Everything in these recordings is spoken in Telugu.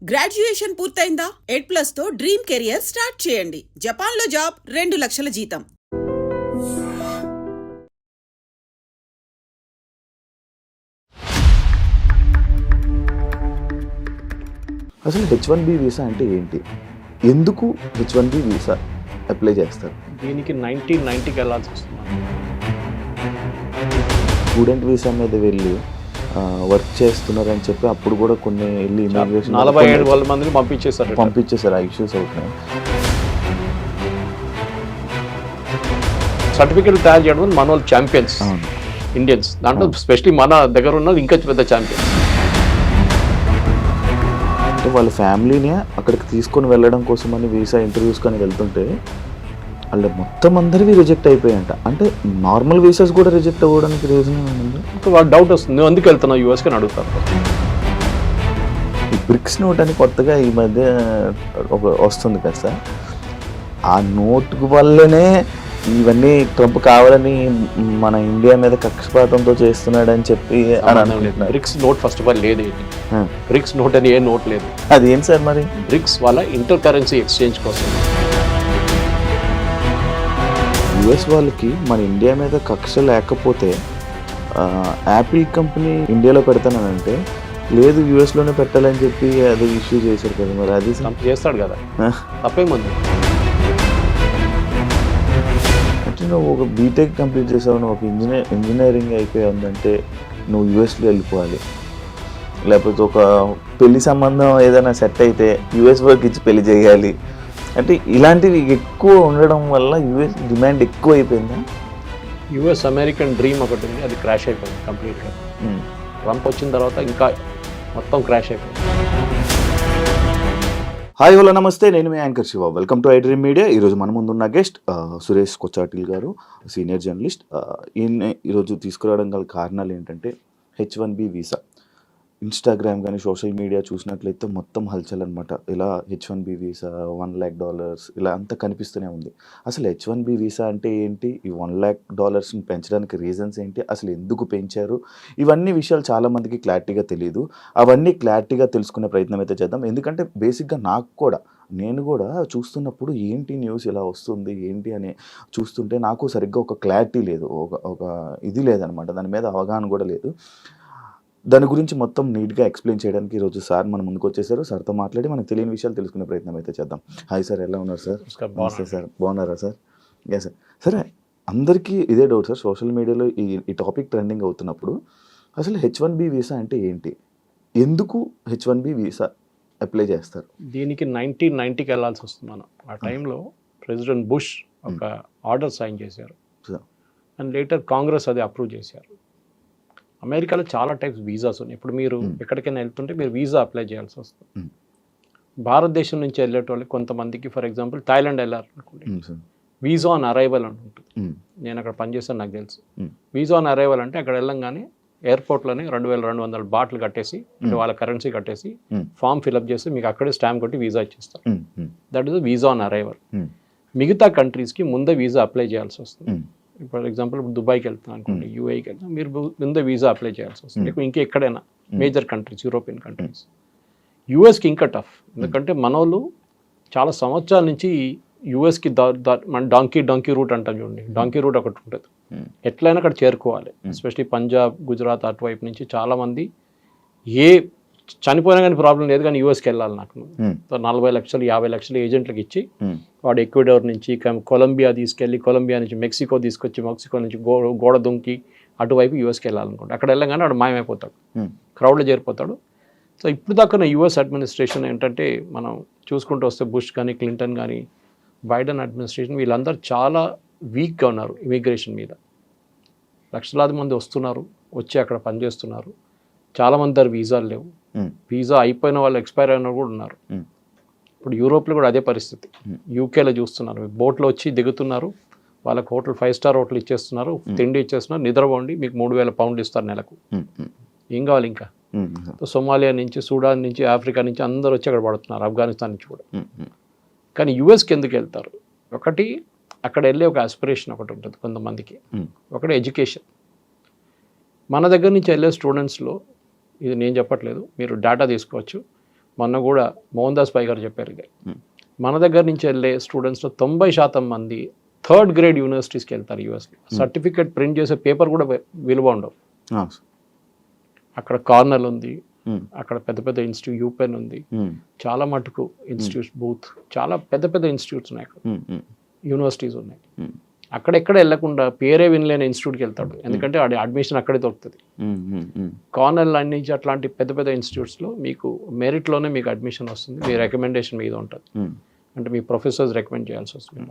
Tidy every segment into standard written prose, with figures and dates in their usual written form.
గ్రాడ్యుయేషన్ పూర్తయిందా? ఎడ్+ తో డ్రీమ్ కెరియర్ స్టార్ట్ చేయండి. జపాన్లో జాబ్, 2 లక్షల జీతం. అసలు H1B వీసా అంటే ఏంటి? ఎందుకు H1B వీసా అప్లై చేస్తారు? దీనికి 1990కి వెళ్ళాల్సి వస్తుంది. స్టూడెంట్ వీసా మీద వెళ్ళి వర్క్ చేస్తున్నారని చెప్పి అప్పుడు కూడా కొన్ని వెళ్ళి ఇమిగ్రేషన్ 47 మందిని పంపించేశారు. ఆ ఇష్యూస్ అవుతున్నాయి. సర్టిఫికెట్ తయారు చేయడం మన వాళ్ళు ఛాంపియన్స్, ఇండియన్స్. దాంట్లో స్పెషల్లీ మన దగ్గర ఉన్నది ఇంకా పెద్ద ఛాంపియన్స్. అంటే వాళ్ళ ఫ్యామిలీని అక్కడికి తీసుకొని వెళ్ళడం కోసం అని వీసా ఇంటర్వ్యూస్ కానీ వెళ్తుంటే వాళ్ళు మొత్తం అందరివి రిజెక్ట్ అయిపోయాయంట. అంటే నార్మల్ వీసాస్ కూడా రిజెక్ట్ అవ్వడానికి రీజన్ ఏమైంది? వాళ్ళకి డౌట్ వస్తుంది, నువ్వు ఎందుకు వెళ్తున్నావు యూఎస్కి అని అడుగుతారు. ఈ బ్రిక్స్ నోట్ అని కొత్తగా ఈ మధ్య వస్తుంది కదా సార్, ఆ నోట్ వల్లనే ఇవన్నీ ట్రంప్ కావాలని మన ఇండియా మీద కక్షపాతంతో చేస్తున్నాడని చెప్పి అని అనుకుంటున్నారు. BRICS note first of all లేదు. బ్రిక్స్ నోట్ అని ఏ నోట్ లేదు. అది ఏం సార్ మరి? బ్రిక్స్ వాళ్ళ ఇంటర్ కరెన్సీ ఎక్స్చేంజ్ కోసం. యుఎస్ వాళ్ళకి మన ఇండియా మీద కక్ష లేకపోతే యాపిల్ కంపెనీ ఇండియాలో పెడతానంటే లేదు యూఎస్లోనే పెట్టాలని చెప్పి అది ఇష్యూ చేశారు కదా. మరి అది చేస్తాడు కదా, తప్పేముంది? అంటే నువ్వు ఒక బీటెక్ కంప్లీట్ చేసావు, నువ్వు ఒక ఇంజనీరింగ్ అయిపోయి ఉందంటే నువ్వు యూఎస్లో వెళ్ళిపోవాలి. లేకపోతే ఒక పెళ్లి సంబంధం ఏదైనా సెట్ అయితే యూఎస్ వర్క్ ఇచ్చి పెళ్లి చేయాలి. అంటే ఇలాంటివి ఎక్కువ ఉండడం వల్ల యూఎస్ డిమాండ్ ఎక్కువ అయిపోయిందా? యూఎస్ అమెరికన్ డ్రీమ్ ఒకటి ఉంది, అది క్రాష్ అయిపోయింది కంప్లీట్గా. ట్రంప్ వచ్చిన తర్వాత ఇంకా మొత్తం క్రాష్ అయిపోయింది. హాయ్ హలో నమస్తే, నేను మీ anchor Shiva. Welcome to iDream media. ఈరోజు మన ముందున్న గెస్ట్ సురేష్ కొచ్చాటిల్ గారు, సీనియర్ జర్నలిస్ట్. ఈరోజు తీసుకురావడం గల కారణాలు ఏంటంటే H1B వీసా. ఇన్స్టాగ్రామ్ కానీ సోషల్ మీడియా చూసినట్లయితే మొత్తం హల్చల్ అనమాట. ఇలా H1B వీసా $1 lakh ఇలా అంతా కనిపిస్తూనే ఉంది. అసలు H1B వీసా అంటే ఏంటి? ఈ $1 lakh పెంచడానికి రీజన్స్ ఏంటి? అసలు ఎందుకు పెంచారు? ఇవన్నీ విషయాలు చాలామందికి క్లారిటీగా తెలియదు. అవన్నీ క్లారిటీగా తెలుసుకునే ప్రయత్నం అయితే చేద్దాం. ఎందుకంటే బేసిక్గా నేను కూడా చూస్తున్నప్పుడు ఏంటి న్యూస్ ఇలా వస్తుంది ఏంటి అని చూస్తుంటే నాకు సరిగ్గా ఒక క్లారిటీ లేదు, ఒక ఇది లేదనమాట. దాని మీద అవగాహన కూడా లేదు. దాని గురించి మొత్తం నీట్గా ఎక్స్ప్లెయిన్ చేయడానికి ఈరోజు సార్ మన ముందుకు వచ్చేసారు. సార్తో మాట్లాడి మనకు తెలియని విషయాలు తెలుసుకునే ప్రయత్నం అయితే చేద్దాం. హాయ్ సార్, ఎలా ఉన్నారు సార్? నమస్తే సార్, బాగున్నారా సార్? Yes sir. సరే, అందరికీ ఇదే డౌట్ సార్. సోషల్ మీడియాలో ఈ టాపిక్ ట్రెండింగ్ అవుతున్నప్పుడు అసలు H1B వీసా అంటే ఏంటి? ఎందుకు H1B వీసా అప్లై చేస్తారు? దీనికి 1990కి వెళ్ళాల్సి వస్తుంది మనం. ఆ టైంలో ప్రెసిడెంట్ బుష్ ఒక ఆర్డర్ సైన్ చేశారు అండ్ లేటర్ కాంగ్రెస్ అది అప్రూవ్ చేశారు. అమెరికాలో చాలా టైప్స్ వీసాస్ ఉన్నాయి. ఇప్పుడు మీరు ఎక్కడికైనా వెళ్తుంటే మీరు వీసా అప్లై చేయాల్సి వస్తుంది. భారతదేశం నుంచి వెళ్ళేటోళ్ళకి కొంతమందికి, ఫర్ ఎగ్జాంపుల్ థాయిలాండ్ వెళ్ళాలనుకోండి, వీసా ఆన్ అరైవల్ అని ఉంటుంది. నేను అక్కడ పనిచేస్తాను, నాకు తెలుసు. వీసా ఆన్ అరైవల్ అంటే అక్కడ వెళ్ళంగానే ఎయిర్పోర్ట్లోనే 2200 బాట్లు కట్టేసి, అంటే వాళ్ళ కరెన్సీ కట్టేసి ఫామ్ ఫిల్అప్ చేసి మీకు అక్కడే స్టాంప్ కొట్టి వీసా ఇచ్చేస్తారు. That is visa on arrival. మిగతా కంట్రీస్కి ముందే వీసా అప్లై చేయాల్సి వస్తుంది. ఫర్ ఎగ్జాంపుల్ దుబాయ్కి వెళ్తున్నాను అనుకోండి, యూఏకి వెళ్తాను, మీరు ముందే వీసా అప్లై చేయాల్సి వస్తుంది. ఇంకా ఎక్కడైనా మేజర్ కంట్రీస్, యూరోపియన్ కంట్రీస్. యూఎస్కి ఇంకా టఫ్, ఎందుకంటే మన వాళ్ళు చాలా సంవత్సరాల నుంచి యూఎస్కి మన డాంకీ రూట్ అంటాం చూడండి. డాంకీ రూట్ ఒకటి ఉంటుంది, ఎట్లయినా అక్కడ చేరుకోవాలి. ఎస్పెషలీ పంజాబ్, గుజరాత్ అటువైపు నుంచి చాలామంది చనిపోయినా కానీ ప్రాబ్లం లేదు, కానీ యూఎస్కి వెళ్ళాలి నాకు 40 లక్షలు 50 లక్షలు ఏజెంట్లకు ఇచ్చి వాడు ఈక్వెడార్ నుంచి కొలంబియా తీసుకెళ్ళి, కొలంబియా నుంచి మెక్సికో తీసుకొచ్చి, మెక్సికో నుంచి గోడ దుంకి అటువైపు యూఎస్కి వెళ్ళాలనుకోండి. అక్కడ వెళ్ళగానే వాడు మాయమైపోతాడు, క్రౌడ్లో చేరిపోతాడు. సో ఇప్పుడు దాకా యూఎస్ అడ్మినిస్ట్రేషన్ ఏంటంటే, మనం చూసుకుంటూ వస్తే బుష్ కానీ, క్లింటన్ కానీ, బైడెన్ అడ్మినిస్ట్రేషన్, వీళ్ళందరూ చాలా వీక్గా ఉన్నారు ఇమిగ్రేషన్ మీద. లక్షలాది మంది వస్తున్నారు, వచ్చి అక్కడ పనిచేస్తున్నారు. చాలామంది దగ్గర వీసాలు లేవు. వీసా అయిపోయిన వాళ్ళు, ఎక్స్పైర్ అయిన కూడా ఉన్నారు. ఇప్పుడు యూరోప్లో కూడా అదే పరిస్థితి. యూకేలో చూస్తున్నారు, బోట్లో వచ్చి దిగుతున్నారు, వాళ్ళకి హోటల్ 5 స్టార్ హోటల్ ఇచ్చేస్తున్నారు, తిండి ఇచ్చేస్తున్నారు, నిద్రపోండి, మీకు 3000 పౌండ్లు ఇస్తారు నెలకు. ఏం కావాలి ఇంకా? సోమాలియా నుంచి, సూడాన్ నుంచి, ఆఫ్రికా నుంచి అందరూ వచ్చి అక్కడ పడుతున్నారు, ఆఫ్ఘనిస్తాన్ నుంచి కూడా. కానీ యూఎస్కి ఎందుకు వెళ్తారు? ఒకటి, అక్కడ వెళ్ళే ఒక ఆస్పిరేషన్ ఒకటి ఉంటుంది కొంతమందికి. ఒకటి ఎడ్యుకేషన్. మన దగ్గర నుంచి వెళ్ళే స్టూడెంట్స్లో, ఇది నేను చెప్పట్లేదు, మీరు డేటా తీసుకోవచ్చు, మొన్న కూడా మోహన్ దాస్ పై గారు చెప్పారు ఇదే. మన దగ్గర నుంచి వెళ్ళే స్టూడెంట్స్లో 90% మంది 3rd గ్రేడ్ యూనివర్సిటీస్కి వెళ్తారు యూఎస్లో. సర్టిఫికేట్ ప్రింట్ చేసే పేపర్ కూడా విలువ ఉండవు. అక్కడ కార్నల్ ఉంది, అక్కడ పెద్ద పెద్ద ఇన్స్టిట్యూట్ యూపెన్ ఉంది, చాలా మటుకు ఇన్స్టిట్యూట్స్ బూత్, చాలా పెద్ద పెద్ద ఇన్స్టిట్యూట్స్ ఉన్నాయి అక్కడ, యూనివర్సిటీస్ ఉన్నాయి. అక్కడెక్కడ వెళ్లకుండా పేరే వినలేని ఇన్స్టిట్యూట్కి వెళ్తాడు, ఎందుకంటే వాడి అడ్మిషన్ అక్కడే దొరుకుతుంది. కార్నల్ లైన్ నుంచి అట్లాంటి పెద్ద పెద్ద ఇన్స్టిట్యూట్స్లో మీకు మెరిట్లోనే మీకు అడ్మిషన్ వస్తుంది, మీ రికమెండేషన్ మీద ఉంటుంది. అంటే మీ ప్రొఫెసర్స్ రికమెండ్ చేయాల్సి వస్తుంది.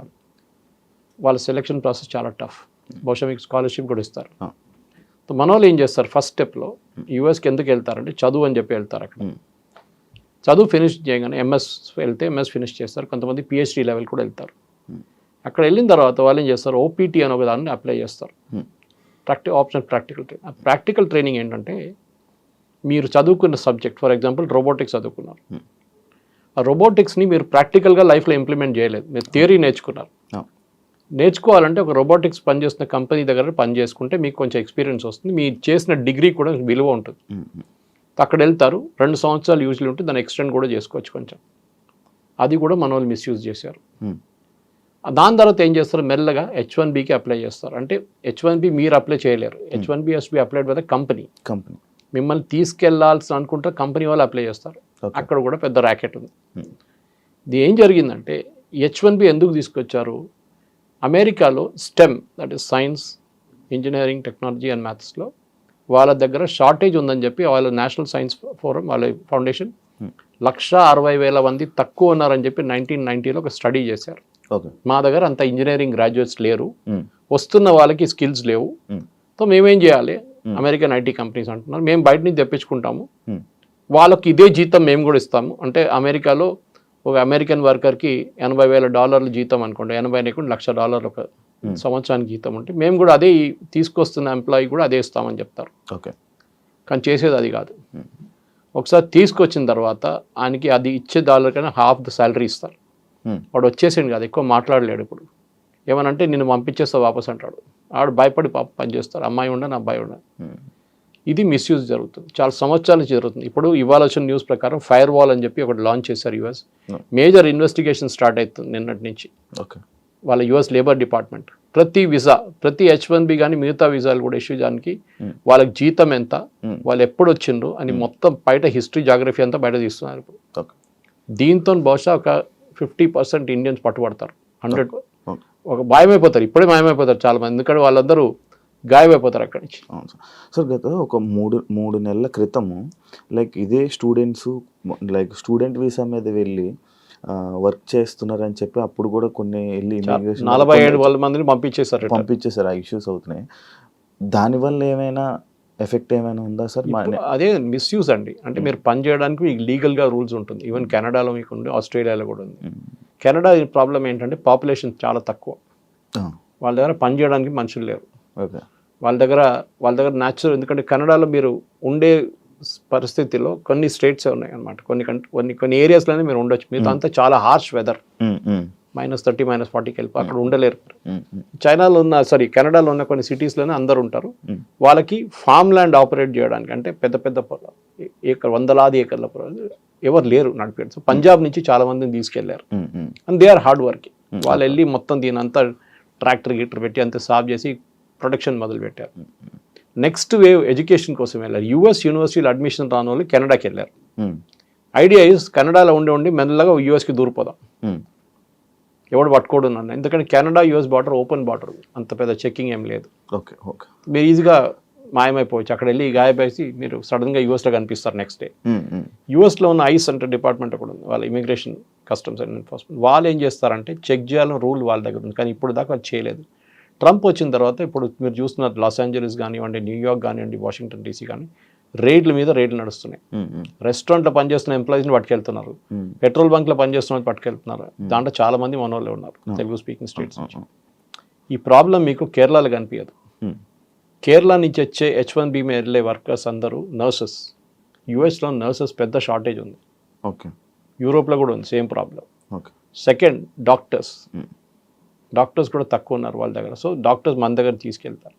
వాళ్ళ సెలెక్షన్ ప్రాసెస్ చాలా టఫ్, బహుశా మీకు స్కాలర్షిప్ కూడా ఇస్తారు. సో మన వాళ్ళు ఏం చేస్తారు, ఫస్ట్ స్టెప్లో యూఎస్కి ఎందుకు వెళ్తారంటే చదువు అని చెప్పి వెళ్తారు. అక్కడ చదువు ఫినిష్ చేయగానే ఎంఎస్ వెళ్తే ఎంఎస్ ఫినిష్ చేస్తారు, కొంతమంది పిహెచ్డి లెవెల్ కూడా వెళ్తారు. అక్కడ వెళ్ళిన తర్వాత వాళ్ళు ఏం చేస్తారు, ఓపీటీ అని ఒక దాన్ని అప్లై చేస్తారు, ఆప్షన్ ప్రాక్టికల్ ట్రైనింగ్. ఆ ప్రాక్టికల్ ట్రైనింగ్ ఏంటంటే మీరు చదువుకున్న సబ్జెక్ట్, ఫర్ ఎగ్జాంపుల్ రోబోటిక్స్ చదువుకున్నారు, ఆ రోబోటిక్స్ని మీరు ప్రాక్టికల్గా లైఫ్లో ఇంప్లిమెంట్ చేయలేదు, మీరు థియరీ నేర్చుకున్నారు. నేర్చుకోవాలంటే ఒక రోబోటిక్స్ పనిచేస్తున్న కంపెనీ దగ్గర పని చేసుకుంటే మీకు కొంచెం ఎక్స్పీరియన్స్ వస్తుంది, మీరు చేసిన డిగ్రీ కూడా విలువ ఉంటుంది. అక్కడ వెళ్తారు, 2 సంవత్సరాలు యూజ్లీ ఉంటే దాన్ని ఎక్స్టెండ్ కూడా చేసుకోవచ్చు కొంచెం. అది కూడా మన వాళ్ళు మిస్యూజ్ చేశారు. దాని తర్వాత ఏం చేస్తారు, మెల్లగా H1Bకి అప్లై చేస్తారు. అంటే H1B మీరు అప్లై చేయలేరు, H1B has be applied by the company. మిమ్మల్ని తీసుకెళ్లాల్సి అనుకుంటే కంపెనీ వాళ్ళు అప్లై చేస్తారు. అక్కడ కూడా పెద్ద ర్యాకెట్ ఉంది. ఇది ఏం జరిగిందంటే H1B ఎందుకు తీసుకొచ్చారు, అమెరికాలో stem, that is science, engineering, technology and మ్యాథ్స్లో వాళ్ళ దగ్గర షార్టేజ్ ఉందని చెప్పి వాళ్ళ నేషనల్ సైన్స్ ఫోరం వాళ్ళ ఫౌండేషన్ 160,000 మంది తక్కువ ఉన్నారని చెప్పి 1990లో ఒక స్టడీ చేశారు. మా దగ్గర అంత ఇంజనీరింగ్ గ్రాడ్యుయేట్స్ లేరు, వస్తున్న వాళ్ళకి స్కిల్స్ లేవు, సో మేమేం చేయాలి, అమెరికన్ ఐటీ కంపెనీస్ అంటున్నారు మేము బయట నుంచి తెప్పించుకుంటాము, వాళ్ళకి ఇదే జీతం మేము కూడా ఇస్తాము. అంటే అమెరికాలో ఒక అమెరికన్ వర్కర్కి $80,000 జీతం అనుకోండి, 80 లేకుండా $1,00,000 ఒక సంవత్సరానికి జీతం ఉంటే మేము కూడా అదే తీసుకొస్తున్న ఎంప్లాయీ కూడా అదే ఇస్తామని చెప్తారు. కానీ చేసేది అది కాదు. ఒకసారి తీసుకొచ్చిన తర్వాత ఆయనకి అది ఇచ్చే డాలర్ కన్నా హాఫ్ ద శాలరీ ఇస్తారు. వాడు వచ్చేసిండు కాదు, ఎక్కువ మాట్లాడలేడు. ఇప్పుడు ఏమనంటే నిన్ను పంపించేస్తా వాపస్ అంటాడు. ఆడు భయపడి పని చేస్తారు, అమ్మాయి ఉండని అబ్బాయి ఉండని. ఇది మిస్యూజ్ జరుగుతుంది, చాలా సంవత్సరాల నుంచి జరుగుతుంది. ఇప్పుడు ఇవాళ వచ్చిన న్యూస్ ప్రకారం ఫైర్ వాల్ అని చెప్పి ఒకటి లాంచ్ చేశారు యూఎస్. మేజర్ ఇన్వెస్టిగేషన్ స్టార్ట్ అవుతుంది నిన్నటి నుంచి. వాళ్ళ యూఎస్ లేబర్ డిపార్ట్మెంట్ ప్రతి వీసా, ప్రతి H1B కానీ మిగతా వీసాలు కూడా ఇష్యూ చేయడానికి వాళ్ళకి జీతం ఎంత, వాళ్ళు ఎప్పుడు వచ్చిండ్రు అని మొత్తం బయట హిస్టరీ, జాగ్రఫీ అంతా బయట తీస్తున్నారు ఇప్పుడు. దీంతో బహుశా ఒక 50% ఇండియన్స్ పట్టుబడతారు, 100 ఒక మాయమైపోతారు, ఇప్పుడే మాయమైపోతారు చాలా మంది, ఎందుకంటే వాళ్ళందరూ గాయమైపోతారు అక్కడి నుంచి. సార్ గత ఒక మూడు నెలల క్రితము లైక్ ఇదే స్టూడెంట్స్ లైక్ స్టూడెంట్ వీసా మీద వెళ్ళి వర్క్ చేస్తున్నారని చెప్పి అప్పుడు కూడా కొన్ని వెళ్ళి 47 మందిని పంపించేశారు. ఆ ఇష్యూస్ అవుతున్నాయి. దానివల్ల ఏమైనా ఎఫెక్ట్ ఏమైనా ఉందా సార్? అదే మిస్యూజ్ అండి. అంటే మీరు పని చేయడానికి మీకు లీగల్గా రూల్స్ ఉంటుంది. ఈవెన్ కెనడాలో మీకు ఉంది, ఆస్ట్రేలియాలో కూడా ఉంది. కెనడా ప్రాబ్లం ఏంటంటే పాపులేషన్ చాలా తక్కువ, వాళ్ళ దగ్గర పని చేయడానికి మనుషులు లేరు. వాళ్ళ దగ్గర న్యాచురల్, ఎందుకంటే కెనడాలో మీరు ఉండే పరిస్థితిలో కొన్ని స్టేట్స్ ఉన్నాయి అనమాట, కొన్ని ఏరియాస్లోనే మీరు ఉండొచ్చు, మీతో అంతా చాలా హార్ష్ వెదర్, -30 -40కి వెళ్ళి అక్కడ ఉండలేరు. చైనాలో ఉన్న కెనడాలో ఉన్న కొన్ని సిటీస్లోనే అందరు ఉంటారు. వాళ్ళకి ఫామ్ ల్యాండ్ ఆపరేట్ చేయడానికి అంటే పెద్ద పెద్ద వందలాది ఏకర్ల ఎవరు లేరు నడిపేది. సో పంజాబ్ నుంచి చాలా మందిని తీసుకెళ్లారు and they are hard working. వాళ్ళు వెళ్ళి మొత్తం దీని అంతా ట్రాక్టర్ గిట్టర్ పెట్టి అంతా సాఫ్ చేసి ప్రొడక్షన్ మొదలు పెట్టారు. నెక్స్ట్ వేవ్ ఎడ్యుకేషన్ కోసం వెళ్ళారు. యూఎస్ యూనివర్సిటీలో అడ్మిషన్ రాని వాళ్ళు కెనడాకి వెళ్ళారు. ఐడియా ఇస్ కెనడాలో ఉండి మెల్లగా యూఎస్కి దూరిపోదాం, ఎవడు పట్టుకోడు నన్ను, ఎందుకంటే Canada US border open border, అంత పెద్ద చెక్కింగ్ ఏం లేదు. మీరు ఈజీగా మాయమైపోవచ్చు. అక్కడ వెళ్ళి గాయపేసి మీరు సడన్గా యూఎస్లో కనిపిస్తారు నెక్స్ట్ డే. యూఎస్లో ఉన్న ఐస్ అంటే డిపార్ట్మెంట్ కూడా ఉంది, వాళ్ళ ఇమిగ్రేషన్ కస్టమ్స్ అండ్ ఎన్ఫోర్స్మెంట్. వాళ్ళు ఏం చేస్తారంటే చెక్ చేయాలని రూల్ వాళ్ళ దగ్గర ఉంది, కానీ ఇప్పుడు దాకా అది చేయలేదు. ట్రంప్ వచ్చిన తర్వాత ఇప్పుడు మీరు చూస్తున్నారు లాస్ ఏంజలీస్ కానివ్వండి, న్యూయార్క్ కానివ్వండి, వాషింగ్టన్ DC కానీ రేట్ల మీద రేట్లు నడుస్తున్నాయి. రెస్టారెంట్లో పనిచేస్తున్న ఎంప్లాయీస్ని పట్టుకెళ్తున్నారు, పెట్రోల్ బంక్లో పనిచేస్తున్న పట్టుకెళ్తున్నారు. దాంట్లో చాలా మంది మన వాళ్ళే ఉన్నారు తెలుగు స్పీకింగ్ స్టేట్స్ నుంచి. ఈ ప్రాబ్లం మీకు కేరళలో కనిపించదు. కేరళ నుంచి వచ్చే H1B మీద వెళ్ళే వర్కర్స్ అందరూ నర్సెస్. యూఎస్లో నర్సెస్ పెద్ద షార్టేజ్ ఉంది, యూరోప్లో కూడా ఉంది సేమ్ ప్రాబ్లం. సెకండ్ డాక్టర్స్ కూడా తక్కువ ఉన్నారు వాళ్ళ దగ్గర. సో డాక్టర్స్ మన దగ్గర తీసుకెళ్తారు.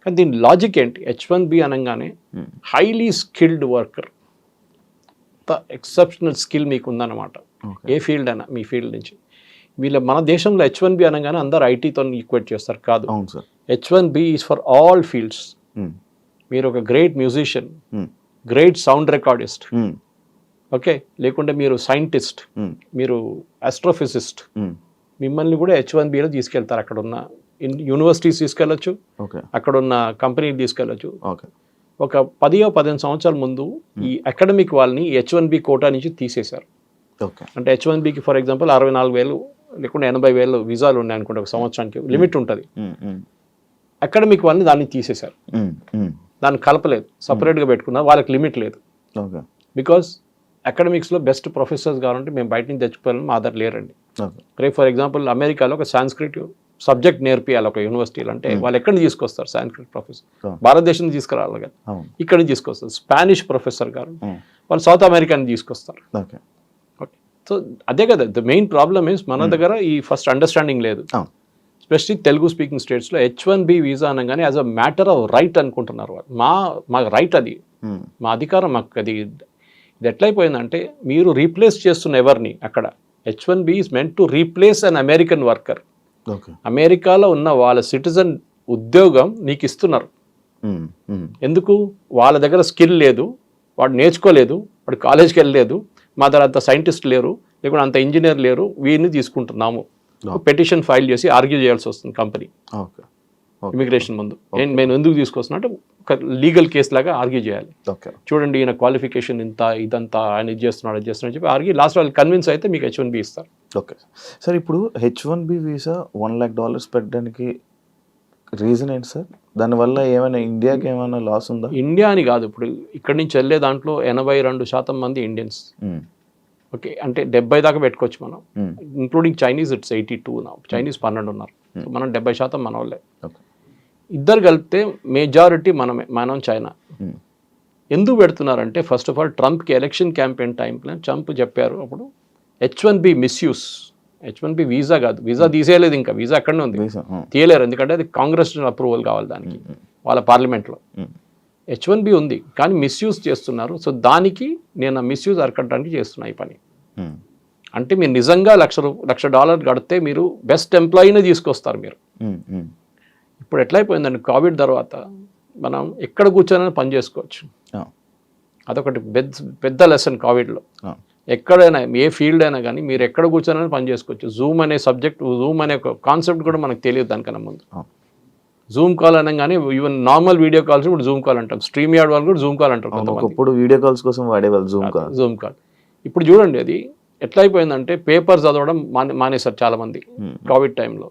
కానీ దీని లాజిక్ ఏంటి, H1B అనగానే హైలీ స్కిల్డ్ వర్కర్, అంత ఎక్సెప్షనల్ స్కిల్ మీకు ఉందన్నమాట. ఏ ఫీల్డ్ అయినా మీ ఫీల్డ్ నుంచి. మన దేశంలో H1B అనగానే అందరు ఐటీతో ఈక్వేట్ చేస్తారు. కాదు, H1B is for all fields. మీరు ఒక great musician, great sound recordist, okay, లేకుంటే మీరు సైంటిస్ట్, మీరు ఆస్ట్రోఫిజిస్ట్, మిమ్మల్ని కూడా H1Bలో తీసుకెళ్తారు. అక్కడ ఉన్న యూనివర్సిటీస్ తీసుకెళ్ళచ్చు, అక్కడ ఉన్న కంపెనీలు తీసుకెళ్ళచ్చు. ఒక 10-15 సంవత్సరాల ముందు ఈ అకాడమిక్ వాళ్ళని H1B కోటా నుంచి తీసేశారు. అంటే H1Bకి ఫర్ ఎగ్జాంపుల్ 64,000 లేకుంటే 80,000 వీసాలు ఉన్నాయి అనుకుంటే ఒక సంవత్సరానికి లిమిట్ ఉంటుంది. అకాడమిక్ వాళ్ళని దాన్ని తీసేశారు, దాన్ని కలపలేదు, సపరేట్గా పెట్టుకున్నారు, వాళ్ళకి లిమిట్ లేదు. బికాస్ అకాడమిక్స్లో బెస్ట్ ప్రొఫెసర్స్ కావాలంటే మేము బయట నుంచి తెచ్చుకోవాలని మా దగ్గర లేరండి. రేపు ఫర్ ఎగ్జాంపుల్ అమెరికాలో ఒక సాంస్క్రిట్ సబ్జెక్ట్ నేర్పియాలి ఒక యూనివర్సిటీలో అంటే వాళ్ళు ఎక్కడి నుంచి తీసుకొస్తారు సాంస్క్రిట్ ప్రొఫెసర్? భారతదేశం నుంచి తీసుకురావాలి కదా, ఇక్కడి నుంచి తీసుకొస్తారు. స్పానిష్ ప్రొఫెసర్ గారు వాళ్ళు సౌత్ అమెరికా నుంచి తీసుకొస్తారు. ఓకే, సో అదే కదా ద మెయిన్ ప్రాబ్లమ్ ఇస్ మన దగ్గర ఈ ఫస్ట్ అండర్స్టాండింగ్ లేదు. ఎస్పెషలీ తెలుగు స్పీకింగ్ స్టేట్స్లో H1B వీసా అనగానే as a matter of right అనుకుంటున్నారు వాళ్ళు. మా రైట్ అది, మా అధికారం, మాకు అది. ఇది ఎట్లయిపోయిందంటే మీరు రీప్లేస్ చేస్తున్న ఎవరిని అక్కడ. H1B is meant to replace an American worker. అమెరికాలో ఉన్న వాళ్ళ సిటిజన్ ఉద్యోగం నీకు ఇస్తున్నారు. ఎందుకు? వాళ్ళ దగ్గర స్కిల్ లేదు, వాడు నేర్చుకోలేదు, వాడు కాలేజ్కి వెళ్ళలేదు, మా దగ్గర అంత సైంటిస్ట్ లేరు, లేకుంటే అంత ఇంజనీర్ లేరు, వీరిని తీసుకుంటున్నాము. పెటిషన్ ఫైల్ చేసి ఆర్గ్యూ చేయాల్సి వస్తుంది కంపెనీ ఇమిగ్రేషన్ ముందు. నేను ఎందుకు తీసుకొస్తున్నా అంటే ఒక లీగల్ కేసు లాగా ఆర్గ్యూ చేయాలి. చూడండి ఈయన క్వాలిఫికేషన్ ఇంత, ఇదంతా, ఆయన ఇది చేస్తున్నాడు, అది చేస్తున్నాడు చెప్పి ఆర్గ్యూ లాస్ట్ వాళ్ళు కన్విన్స్ అయితే మీకు H1B ఇస్తారు. ఓకే సార్, ఇప్పుడు H1B వీసా $1 lakh పెట్టడానికి రీజన్ ఏంటి సార్? దానివల్ల ఏమైనా ఇండియాకి ఏమైనా లాస్ ఉందా? ఇండియా అని కాదు, ఇప్పుడు ఇక్కడి నుంచి వెళ్ళే దాంట్లో 82% మంది ఇండియన్స్. ఓకే, అంటే 70 దాకా పెట్టుకోవచ్చు మనం, ఇంక్లూడింగ్ చైనీస్ ఇట్స్ 82 నా. చైనీస్ 12 ఉన్నారు, మనం 70% మన వాళ్ళే. ఇద్దరు కలిపితే మెజారిటీ మనం చైనా. ఎందుకు పెడుతున్నారంటే ఫస్ట్ ఆఫ్ ఆల్ ట్రంప్కి ఎలక్షన్ క్యాంపెయిన్ టైంలో ట్రంప్ చెప్పారు అప్పుడు H1B మిస్యూస్. H1B వీసా కాదు, వీసా తీసేయలేదు, ఇంకా వీసా అక్కడనే ఉంది, తీయలేరు, ఎందుకంటే అది కాంగ్రెస్ అప్రూవల్ కావాలి దానికి, వాళ్ళ పార్లమెంట్లో. H1B ఉంది కానీ మిస్యూజ్ చేస్తున్నారు. సో దానికి నేను ఆ మిస్యూజ్ అరకట్టడానికి చేస్తున్నా ఈ పని. అంటే మీరు నిజంగా $1,00,000 కడితే మీరు బెస్ట్ ఎంప్లాయీని తీసుకొస్తారు మీరు. ఇప్పుడు ఎట్లయిపోయిందండి, కోవిడ్ తర్వాత మనం ఎక్కడ కూర్చొని పని చేసుకోవచ్చు. అదొకటి పెద్ద లెసన్ కోవిడ్లో. ఎక్కడైనా ఏ ఫీల్డ్ అయినా కానీ మీరు ఎక్కడ కూర్చొని పని చేసుకోవచ్చు. జూమ్ అనే సబ్జెక్ట్, జూమ్ అనే ఒక కాన్సెప్ట్ కూడా మనకు తెలియదు దానికన్నా ముందు. జూమ్ కాల్ అనగానే ఈవెన్ నార్మల్ వీడియో కాల్స్ ఇప్పుడు జూమ్ కాల్ అంటాం, స్ట్రీమ్ యార్డ్ వాళ్ళు కూడా జూమ్ కాల్ అంటారు. ఇప్పుడు వీడియో కాల్స్ కోసం వాడేవాళ్ళు జూమ్ కాల్. ఇప్పుడు చూడండి అది ఎట్లా అయిపోయిందంటే పేపర్ చదవడం మానేశారు చాలా మంది కోవిడ్ టైంలో.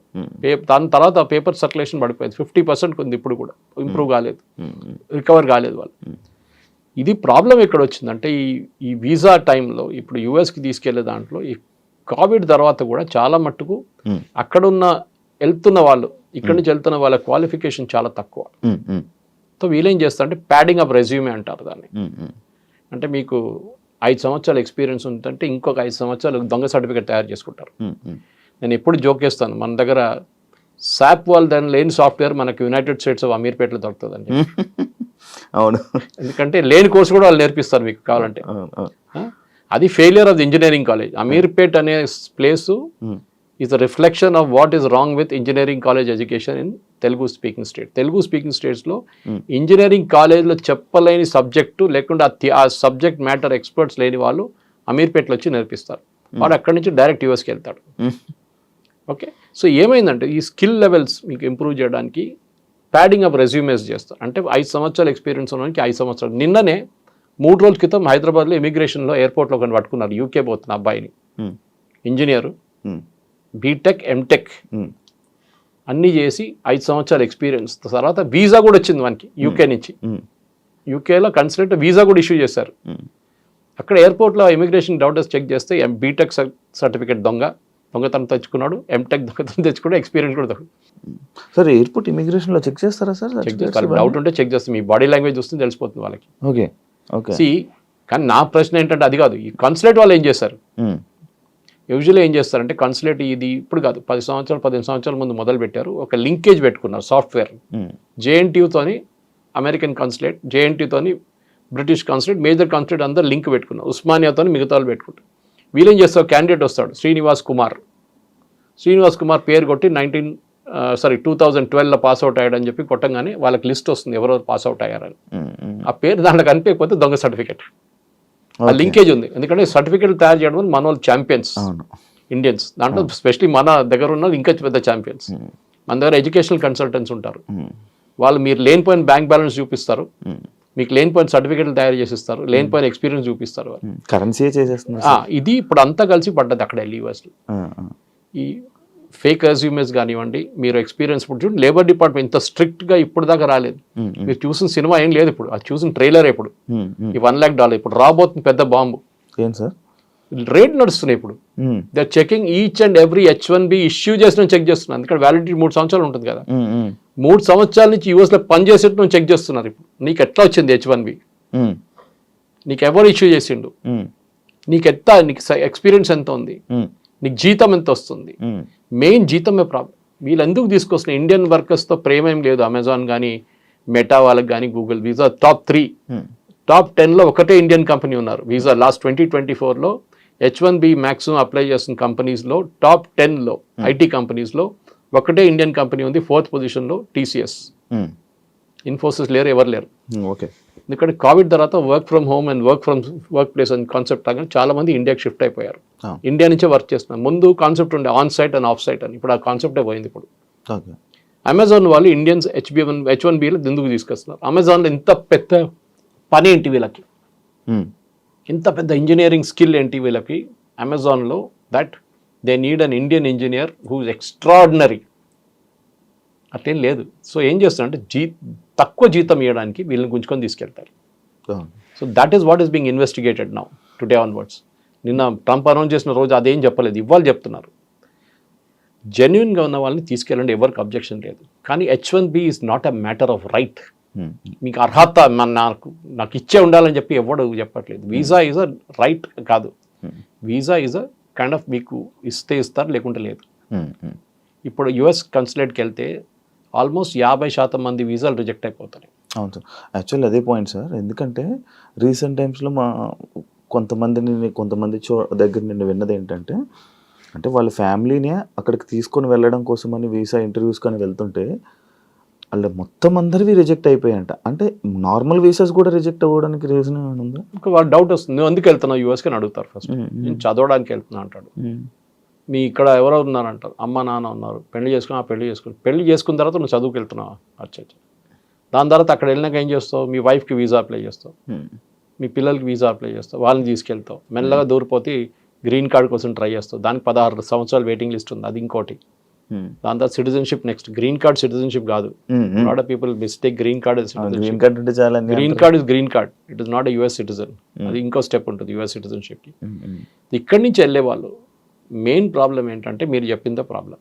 దాని తర్వాత పేపర్ సర్క్యులేషన్ పడిపోయింది, 50% ఉంది. ఇప్పుడు కూడా ఇంప్రూవ్ కాలేదు, రికవర్ కాలేదు వాళ్ళు. ఇది ప్రాబ్లం ఎక్కడ వచ్చిందంటే ఈ వీసా టైంలో ఇప్పుడు యూఎస్కి తీసుకెళ్లే దాంట్లో ఈ కోవిడ్ తర్వాత కూడా చాలా మట్టుకు అక్కడున్న వెళ్తున్న వాళ్ళు, ఇక్కడి నుంచి వెళ్తున్న వాళ్ళ క్వాలిఫికేషన్ చాలా తక్కువ. సో వీళ్ళేం చేస్తారంటే ప్యాడింగ్ అప్ రెజ్యూమే అంటారు దాన్ని. అంటే మీకు 5 సంవత్సరాల ఎక్స్పీరియన్స్ ఉంటుంటే ఇంకొక 5 సంవత్సరాలు దొంగ సర్టిఫికేట్ తయారు చేసుకుంటారు. నేను ఎప్పుడు జోక్ చేస్తాను, మన దగ్గర సాప్ వాళ్ళు దాని లేని సాఫ్ట్వేర్ మనకు యునైటెడ్ స్టేట్స్ ఆఫ్ అమీర్పేటలో దొరుకుతుందండి. అవును, ఎందుకంటే లేని కోర్సు కూడా వాళ్ళు నేర్పిస్తారు మీకు కావాలంటే. అది failure of the engineering college. Ameerpet అనే place is a reflection of what is wrong with engineering college education in Telugu speaking state. Telugu speaking states లో ఇంజనీరింగ్ కాలేజ్లో చెప్పలేని సబ్జెక్టు లేకుండా ఆ సబ్జెక్ట్ మ్యాటర్ ఎక్స్పర్ట్స్ లేని వాళ్ళు అమీర్పేటలో వచ్చి నేర్పిస్తారు. వాడు అక్కడి నుంచి డైరెక్ట్ యూఎస్కి వెళ్తాడు. ఓకే, సో ఏమైందంటే ఈ స్కిల్ లెవెల్స్ మీకు ఇంప్రూవ్ చేయడానికి ప్యాడింగ్ అప్ రెజ్యూమేస్ చేస్తారు. అంటే 5 సంవత్సరాల ఎక్స్పీరియన్స్ ఉన్నవానికి 5 సంవత్సరాలు. నిన్ననే 3 రోజుల క్రితం హైదరాబాద్లో ఇమిగ్రేషన్లో ఎయిర్పోర్ట్లో ఒకరిని పట్టుకున్నారు, యూకే పోతున్న అబ్బాయిని, ఇంజనీరు, బీటెక్ ఎంటెక్ అన్నీ చేసి 5 సంవత్సరాల ఎక్స్పీరియన్స్ తర్వాత వీసా కూడా వచ్చింది మనకి యూకే నుంచి. యూకేలో కన్సల్ట్ వీసా కూడా ఇష్యూ చేశారు. అక్కడ ఎయిర్పోర్ట్లో ఇమిగ్రేషన్ డౌటర్స్ చెక్ చేస్తే బీటెక్ సర్టిఫికేట్ దొంగతనం తెచ్చుకున్నాడు, ఎంటెక్ దొంగతనం తెచ్చుకున్నాడు, ఎక్స్పీరియన్స్ కూడా సార్ ఎయిర్పోర్ట్ ఇమిగ్రేషన్లో చెక్ చేస్తారా సార్? చెక్ చేస్తారు, డౌట్ ఉంటే చెక్ చేస్తారు, మీ బాడీ లాంగ్వేజ్ వస్తుంది తెలిసిపోతుంది వాళ్ళకి. Okay okay. కానీ నా ప్రశ్న ఏంటంటే అది కాదు, ఈ కన్సలేట్ వాళ్ళు ఏం చేశారు? యూజువల్లీ ఏం చేస్తారంటే కన్సలేట్ ఇది ఇప్పుడు కాదు, 10 సంవత్సరాలు 15 సంవత్సరాల ముందు మొదలు పెట్టారు, ఒక లింకేజ్ పెట్టుకున్నారు సాఫ్ట్వేర్. జేఎన్టీయూతోని అమెరికన్ కన్సలేట్, జేఎన్టీతోని బ్రిటిష్ కాన్సులేట్, మేజర్ కాన్సులేట్ అందరూ లింక్ పెట్టుకున్నారు. ఉస్మానియాతో మిగతా వాళ్ళు పెట్టుకుంటారు. వీళ్ళేం చేస్తారు, క్యాండిడేట్ వస్తాడు శ్రీనివాస్ కుమార్ పేరు కొట్టి 2012లో పాస్అవుట్ అయ్యాడని చెప్పి కొట్టంగానే వాళ్ళకి లిస్ట్ వస్తుంది ఎవరెవరు పాస్అవుట్ అయ్యారని. ఆ పేరు దాంట్లో కనిపించకపోతే దొంగ సర్టిఫికేట్. ఆ లింకేజ్ ఉంది, ఎందుకంటే సర్టిఫికేట్ తయారు చేయడం వల్ల మన వాళ్ళు ఛాంపియన్స్ ఇండియన్స్, దాంట్లో స్పెషలీ మన దగ్గర ఉన్న ఇంకా పెద్ద ఛాంపియన్స్. మన దగ్గర ఎడ్యుకేషనల్ కన్సల్టెంట్స్ ఉంటారు, వాళ్ళు మీరు లేనిపోయిన బ్యాంక్ బ్యాలెన్స్ చూపిస్తారు, మీకు లేనిపోయిన సర్టిఫికేట్లు తయారు చేసిస్తారు, లేనిపోయిన ఎక్స్పీరియన్స్ చూపిస్తారు వాళ్ళు. కరెన్సీ చేసేస్తున్నారు. ఇది ఇప్పుడు అంతా కలిసి పడ్డది అక్కడ యూఎస్లో. ఈ ఫేక్ రెజ్యూమెస్ కానివ్వండి, మీరు ఎక్స్పీరియన్స్ ఇప్పుడు చూడండి, లేబర్ డిపార్ట్మెంట్ ఇంత స్ట్రిక్ట్గా ఇప్పుడు దాకా రాలేదు. మీరు చూసిన సినిమా ఏం లేదు ఇప్పుడు, అది చూసిన ట్రైలర్ ఇప్పుడు ఈ $1 lakh ఇప్పుడు రాబోతుంది పెద్ద బాంబు. ఏం సార్ రేట్ నడుస్తున్నాయి ఇప్పుడు. They are checking each and every H1B issue చేసిన చెక్ చేస్తున్నారు. ఎందుకంటే వ్యాలిడిటీ 3 సంవత్సరాలు ఉంటుంది కదా, 3 సంవత్సరాల నుంచి యూఎస్లో పనిచేసేట్టు చెక్ చేస్తున్నారు. ఇప్పుడు నీకు ఎట్లా వచ్చింది H1B, నీకు ఎవరు ఇష్యూ చేసిండు, నీకు ఎక్స్పీరియన్స్ ఎంత ఉంది, నీకు జీతం ఎంత వస్తుంది. మెయిన్ జీతమే ప్రాబ్లం. వీళ్ళు ఎందుకు తీసుకొస్తున్న ఇండియన్ వర్కర్స్తో ప్రేమ ఏం లేదు. అమెజాన్ కానీ, మెటా వాళ్ళకి కానీ, గూగుల్, వీసా టాప్ 3, టాప్ 10లో ఒకటే ఇండియన్ కంపెనీ ఉన్నారు. వీసా లాస్ట్ 2024లో H1B మ్యాక్సిమం అప్లై చేస్తున్న కంపెనీస్లో టాప్ 10లో ఐటీ కంపెనీస్లో ఒకటే ఇండియన్ కంపెనీ ఉంది. 4th పొజిషన్లో TCS. ఇన్ఫోసిస్ లేరు, ఎవరు లేరు. ఓకే. ఎందుకంటే కోవిడ్ తర్వాత work from home and work place అని కాన్సెప్ట్ లాగా చాలా మంది ఇండియాకి షిఫ్ట్ అయిపోయారు. ఇండియా నుంచే వర్క్ చేస్తున్నారు. ముందు కాన్సెప్ట్ ఉండే on site and off site అని, ఇప్పుడు ఆ కాన్సెప్టే పోయింది. ఇప్పుడు అమెజాన్ వాళ్ళు ఇండియన్స్ H1Bలో ఎందుకు తీసుకొస్తున్నారు? అమెజాన్లో ఇంత పెద్ద పని ఏంటి వీళ్ళకి, ఇంత పెద్ద ఇంజనీరింగ్ స్కిల్ ఏంటి వీళ్ళకి అమెజాన్లో, that they need an Indian engineer who is extraordinary. అట్లేం లేదు. సో ఏం చేస్తారంటే తక్కువ జీతం ఇవ్వడానికి వీళ్ళని గుంజుకొని తీసుకెళ్తారు. So that is what is being investigated now today onwards. నిన్న ట్రంప్ అనౌన్స్ చేసిన రోజు అదేం చెప్పలేదు, ఇవాళ చెప్తున్నారు. జెన్యున్గా ఉన్న వాళ్ళని తీసుకెళ్ళండి, ఎవరికి అబ్జెక్షన్ లేదు. కానీ H1B is not a matter of right. మీకు అర్హత నాకు ఇచ్చే ఉండాలని చెప్పి ఎవడు చెప్పట్లేదు. వీసా ఈజ్ అ రైట్ కాదు, visa is a kind of మీకు ఇస్తే ఇస్తారు, లేకుంటే లేదు. ఇప్పుడు US కన్సులేట్కి వెళ్తే ఆల్మోస్ట్ 50% మంది వీసాలు రిజెక్ట్ అయిపోతున్నాయి. అవును సార్, యాక్చువల్లీ అదే పాయింట్ సార్. ఎందుకంటే రీసెంట్ టైమ్స్లో కొంతమంది దగ్గర నేను విన్నది ఏంటంటే, అంటే వాళ్ళ ఫ్యామిలీనే అక్కడికి తీసుకొని వెళ్ళడం కోసమని వీసా ఇంటర్వ్యూస్ కానీ వెళ్తుంటే వాళ్ళ మొత్తం అందరివి రిజెక్ట్ అయిపోయాయంట. అంటే నార్మల్ వీసాస్ కూడా రిజెక్ట్ అవ్వడానికి రీజన్ ఏమైనా ఉందా? ఇంకా వాళ్ళు డౌట్ వస్తుంది, నువ్వు ఎందుకు వెళ్తున్నావు యూఎస్కి అని అడుగుతారు. ఫస్ట్ నేను చదవడానికి వెళ్తున్నా అంటాడు. మీ ఇక్కడ ఎవరో ఉన్నారంటారు, అమ్మ నాన్న ఉన్నారు, పెళ్లి చేసుకున్న తర్వాత నువ్వు చదువుకు వెళ్తున్నావు. అచ్చా. దాని తర్వాత అక్కడ వెళ్ళినాక ఏం చేస్తావు, మీ వైఫ్కి వీసా అప్లై చేస్తావు, మీ పిల్లలకి వీసా అప్లై చేస్తావు, వాళ్ళని తీసుకెళ్తావు, మెల్లగా దూరిపోతే గ్రీన్ కార్డ్ కోసం ట్రై చేస్తావు. దానికి 16 సంవత్సరాలు వెయిటింగ్ లిస్ట్ ఉంది, అది ఇంకోటి. దాని తర్వాత citizenship, next green card citizenship కాదు. Lot of people mistake green card green card is green card, it is not a US citizen. అది ఇంకో స్టెప్ ఉంటుంది US సిటిజన్షిప్కి. ఇక్కడి నుంచి వెళ్ళే వాళ్ళు మెయిన్ ప్రాబ్లం ఏంటంటే మీరు చెప్పిందే ప్రాబ్లం.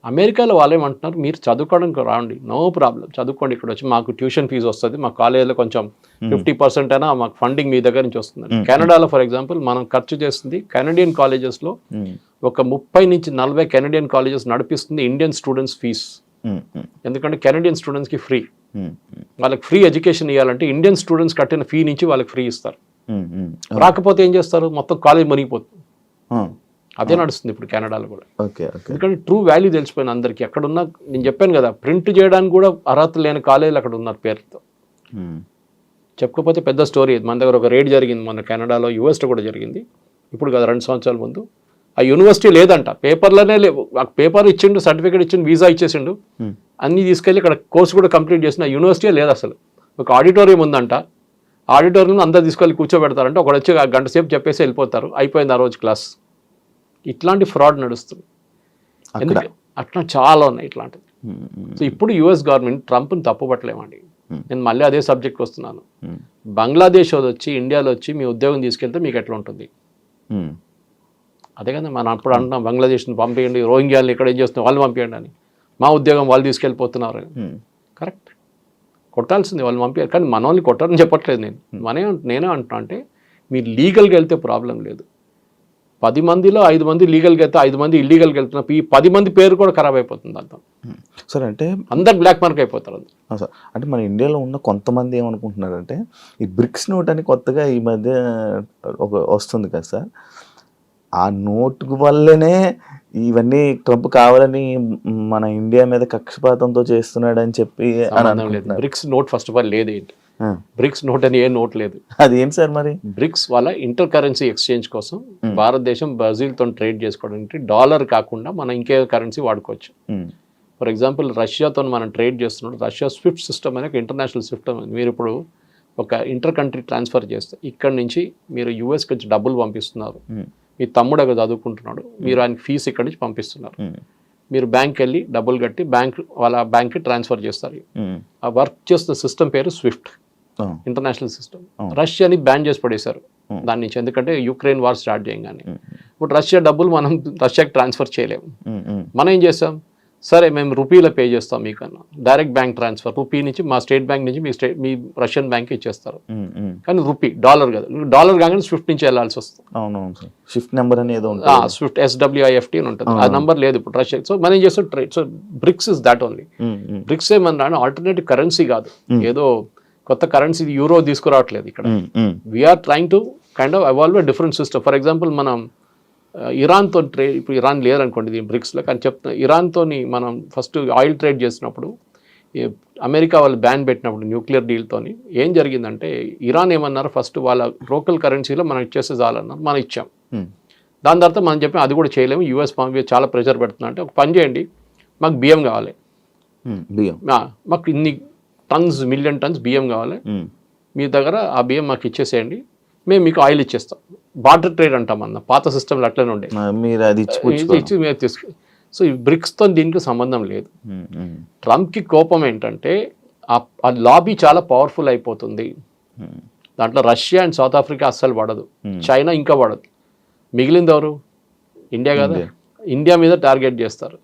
అమెరికాలో వాళ్ళు ఏమంటున్నారు, మీరు చదువుకోవడానికి రాండి, నో ప్రాబ్లం, చదువుకోండి, ఇక్కడ వచ్చి మాకు ట్యూషన్ ఫీజు వస్తుంది, మా కాలేజీలో కొంచెం 50% అయినా మాకు ఫండింగ్ మీ దగ్గర నుంచి వస్తుంది. కెనడాలో ఫర్ ఎగ్జాంపుల్ మనం ఖర్చు చేస్తుంది కెనడియన్ కాలేజెస్లో ఒక 30 నుంచి 40 కెనడియన్ కాలేజెస్ నడిపిస్తుంది ఇండియన్ స్టూడెంట్స్ ఫీజ్. ఎందుకంటే కెనడియన్ స్టూడెంట్స్కి ఫ్రీ, వాళ్ళకి ఫ్రీ ఎడ్యుకేషన్ ఇవ్వాలంటే ఇండియన్ స్టూడెంట్స్ కట్టిన ఫీ నుంచి వాళ్ళకి ఫ్రీ ఇస్తారు. రాకపోతే ఏం చేస్తారు, మొత్తం కాలేజ్ మునిగిపోతుంది. అదే నడుస్తుంది ఇప్పుడు కెనడాలో కూడా. ఎందుకంటే ట్రూ వాల్యూ తెలిసిపోయిన అందరికీ. అక్కడ ఉన్న, నేను చెప్పాను కదా, ప్రింట్ చేయడానికి కూడా అర్హత లేని కాలేజీలు అక్కడ ఉన్నారు పేరుతో. చెప్పకపోతే పెద్ద స్టోరీ. మన దగ్గర ఒక రేడ్ జరిగింది మొన్న కెనడాలో, యూఎస్లో కూడా జరిగింది. ఇప్పుడు కదా 2 సంవత్సరాల ముందు. ఆ యూనివర్సిటీ లేదంట, పేపర్లోనే లేవు. పేపర్ ఇచ్చిండు, సర్టిఫికేట్ ఇచ్చిండు, వీసా ఇచ్చేసిండు, అన్నీ తీసుకెళ్ళి ఇక్కడ కోర్సు కూడా కంప్లీట్ చేసిన యూనివర్సిటీ లేదు అసలు. ఒక ఆడిటోరియం ఉందంట, ఆడిటోరియం అందరు తీసుకెళ్ళి కూర్చోబెడతారంటే ఒకడు వచ్చి 1 గంట సేపు చెప్పేసి వెళ్ళిపోతారు, అయిపోయింది ఆ రోజు క్లాస్. ఇట్లాంటి ఫ్రాడ్ నడుస్తుంది. ఎందుకంటే అట్లా చాలా ఉన్నాయి ఇట్లాంటివి. సో ఇప్పుడు US గవర్నమెంట్ ట్రంప్ని తప్పుపట్టలేమండి. నేను మళ్ళీ అదే సబ్జెక్ట్కి వస్తున్నాను. బంగ్లాదేశ్ వచ్చి ఇండియాలో వచ్చి మీ ఉద్యోగం తీసుకెళ్తే మీకు ఎట్లా ఉంటుంది? అదే కదా మనం అప్పుడు అంటున్నాం, బంగ్లాదేశ్ని పంపించండి, రోహింగ్యాలను ఇక్కడ ఏం చేస్తున్నాం వాళ్ళు పంపించండి అని. మా ఉద్యోగం వాళ్ళు తీసుకెళ్ళిపోతున్నారు. కరెక్ట్, కొట్టాల్సింది వాళ్ళు పంపించారు. కానీ మన వాళ్ళని కొట్టారని చెప్పట్లేదు నేను. నేనే అంటున్నా అంటే మీరు లీగల్గా వెళ్తే ప్రాబ్లం లేదు. 10 మందిలో 5 మంది లీగల్గా వెళ్తే 5 మంది ఇల్లీగల్గా వెళ్తున్నారు. ఈ 10 మంది పేరు కూడా ఖరాబ్ అయిపోతుంది అంతా. సార్ అంటే అందరు బ్లాక్ మార్క్ అయిపోతారు. సార్ అంటే మన ఇండియాలో ఉన్న కొంతమంది ఏమనుకుంటున్నారంటే ఈ బ్రిక్స్ నోట్ అని కొత్తగా ఈ మధ్య వస్తుంది కదా సార్, ఆ నోటు వల్లనే ఇవన్నీ ట్రంప్ కావాలని మన ఇండియా మీద కక్షపాతంతో చేస్తున్నాడు అని చెప్పి అని అనుకుంటున్నారు. BRICS note first of all లేదు. ఏంటి బ్రిక్స్ నోట్ అని ఏ నోట్ లేదు. అది ఏంటి సార్ మరి? బ్రిక్స్ వాళ్ళ ఇంటర్ కరెన్సీ ఎక్స్చేంజ్ కోసం భారతదేశం బ్రెజిల్తో ట్రేడ్ చేసుకోవడానికి డాలర్ కాకుండా మనం ఇంకే కరెన్సీ వాడుకోవచ్చు. ఫర్ ఎగ్జాంపుల్ రష్యాతో మనం ట్రేడ్ చేస్తున్నాడు. రష్యా స్విఫ్ట్ సిస్టమ్ అనే ఒక ఇంటర్నేషనల్ సిస్టమ్. మీరు ఇప్పుడు ఒక ఇంటర్ కంట్రీ ట్రాన్స్ఫర్ చేస్తే ఇక్కడ నుంచి మీరు యూఎస్కి వచ్చి డబ్బులు పంపిస్తున్నారు. మీ తమ్ముడు అక్కడ చదువుకుంటున్నాడు, మీరు ఆయనకి ఫీజు ఇక్కడి నుంచి పంపిస్తున్నారు. మీరు బ్యాంక్కి వెళ్ళి డబ్బులు కట్టి వాళ్ళ బ్యాంక్కి ట్రాన్స్ఫర్ చేస్తారు. ఆ వర్క్ చేస్తున్న సిస్టమ్ పేరు స్విఫ్ట్, ఇంటర్నేషనల్ సిస్టమ్. రష్యాని బ్యాన్ చేసి పడేశారు దాని నుంచి, ఎందుకంటే యుక్రెయిన్ వార్ స్టార్ట్ చేయగానే. ఇప్పుడు రష్యా డబ్బులు మనం రష్యాకి ట్రాన్స్ఫర్ చేయలేము. మనం ఏం చేస్తాం, సరే మేము రూపీలో పే చేస్తాం మీకన్నా, డైరెక్ట్ బ్యాంక్ ట్రాన్స్ఫర్ రూపీ నుంచి మా స్టేట్ బ్యాంక్ నుంచి మీ రష్యన్ బ్యాంక్ ఇచ్చేస్తారు. కానీ రూపీ, డాలర్ కదా, డాలర్ కాగానే స్విఫ్ట్ నుంచి వెళ్ళాల్సి వస్తుంది. అవునవును, స్విఫ్ట్ నెంబర్ అనేది స్విఫ్ట్ SWIFT అని ఉంటుంది. ఆ నెంబర్ లేదు ఇప్పుడు రష్యా. సో మనం ఏం చేస్తాం trade. So BRICS is that only. BRICS ఏమన్నా ఆల్టర్నేటివ్ కరెన్సీ కాదు, ఏదో కొత్త కరెన్సీ యూరో తీసుకురావట్లేదు ఇక్కడ. We are trying to kind of evolve different system. For example మనం ఇరాన్తో ట్రేడ్, ఇప్పుడు ఇరాన్ లేదనుకోండి దీని బ్రిక్స్లో, కానీ చెప్తున్నా ఇరాన్తో మనం ఫస్ట్ ఆయిల్ ట్రేడ్ చేసినప్పుడు అమెరికా వాళ్ళు బ్యాన్ పెట్టినప్పుడు న్యూక్లియర్ డీల్తోని ఏం జరిగిందంటే ఇరాన్ ఏమన్నారు, ఫస్ట్ వాళ్ళ లోకల్ కరెన్సీలో మనం ఇచ్చేస్తే చాలన్నారు. మనం ఇచ్చాం. దాని తర్వాత మనం చెప్పాం అది కూడా చేయలేము, యూఎస్ చాలా ప్రెషర్ పెడుతున్నా అంటే ఒక పని చేయండి, మాకు బియ్యం కావాలి, మాకు ఇన్ని టన్స్ మిలియన్ టన్స్ బియ్యం కావాలి, మీ దగ్గర ఆ బియ్యం మాకు ఇచ్చేసేయండి, మేము మీకు ఆయిల్ ఇచ్చేస్తాం. బార్టర్ ట్రేడ్ అంటాం అన్న పాత సిస్టమ్లో అట్లనే ఉండే, మీరు అది ఇచ్చి మీరు తీసుకు. సో ఈ బ్రిక్స్తో దీనికి సంబంధం లేదు. ట్రంప్కి కోపం ఏంటంటే ఆ లాబీ చాలా పవర్ఫుల్ అయిపోతుంది. దాంట్లో రష్యా అండ్ సౌత్ ఆఫ్రికా అస్సలు పడదు, చైనా ఇంకా పడదు. మిగిలింది ఎవరు? ఇండియా కదా. ఇండియా మీద టార్గెట్ చేస్తారు.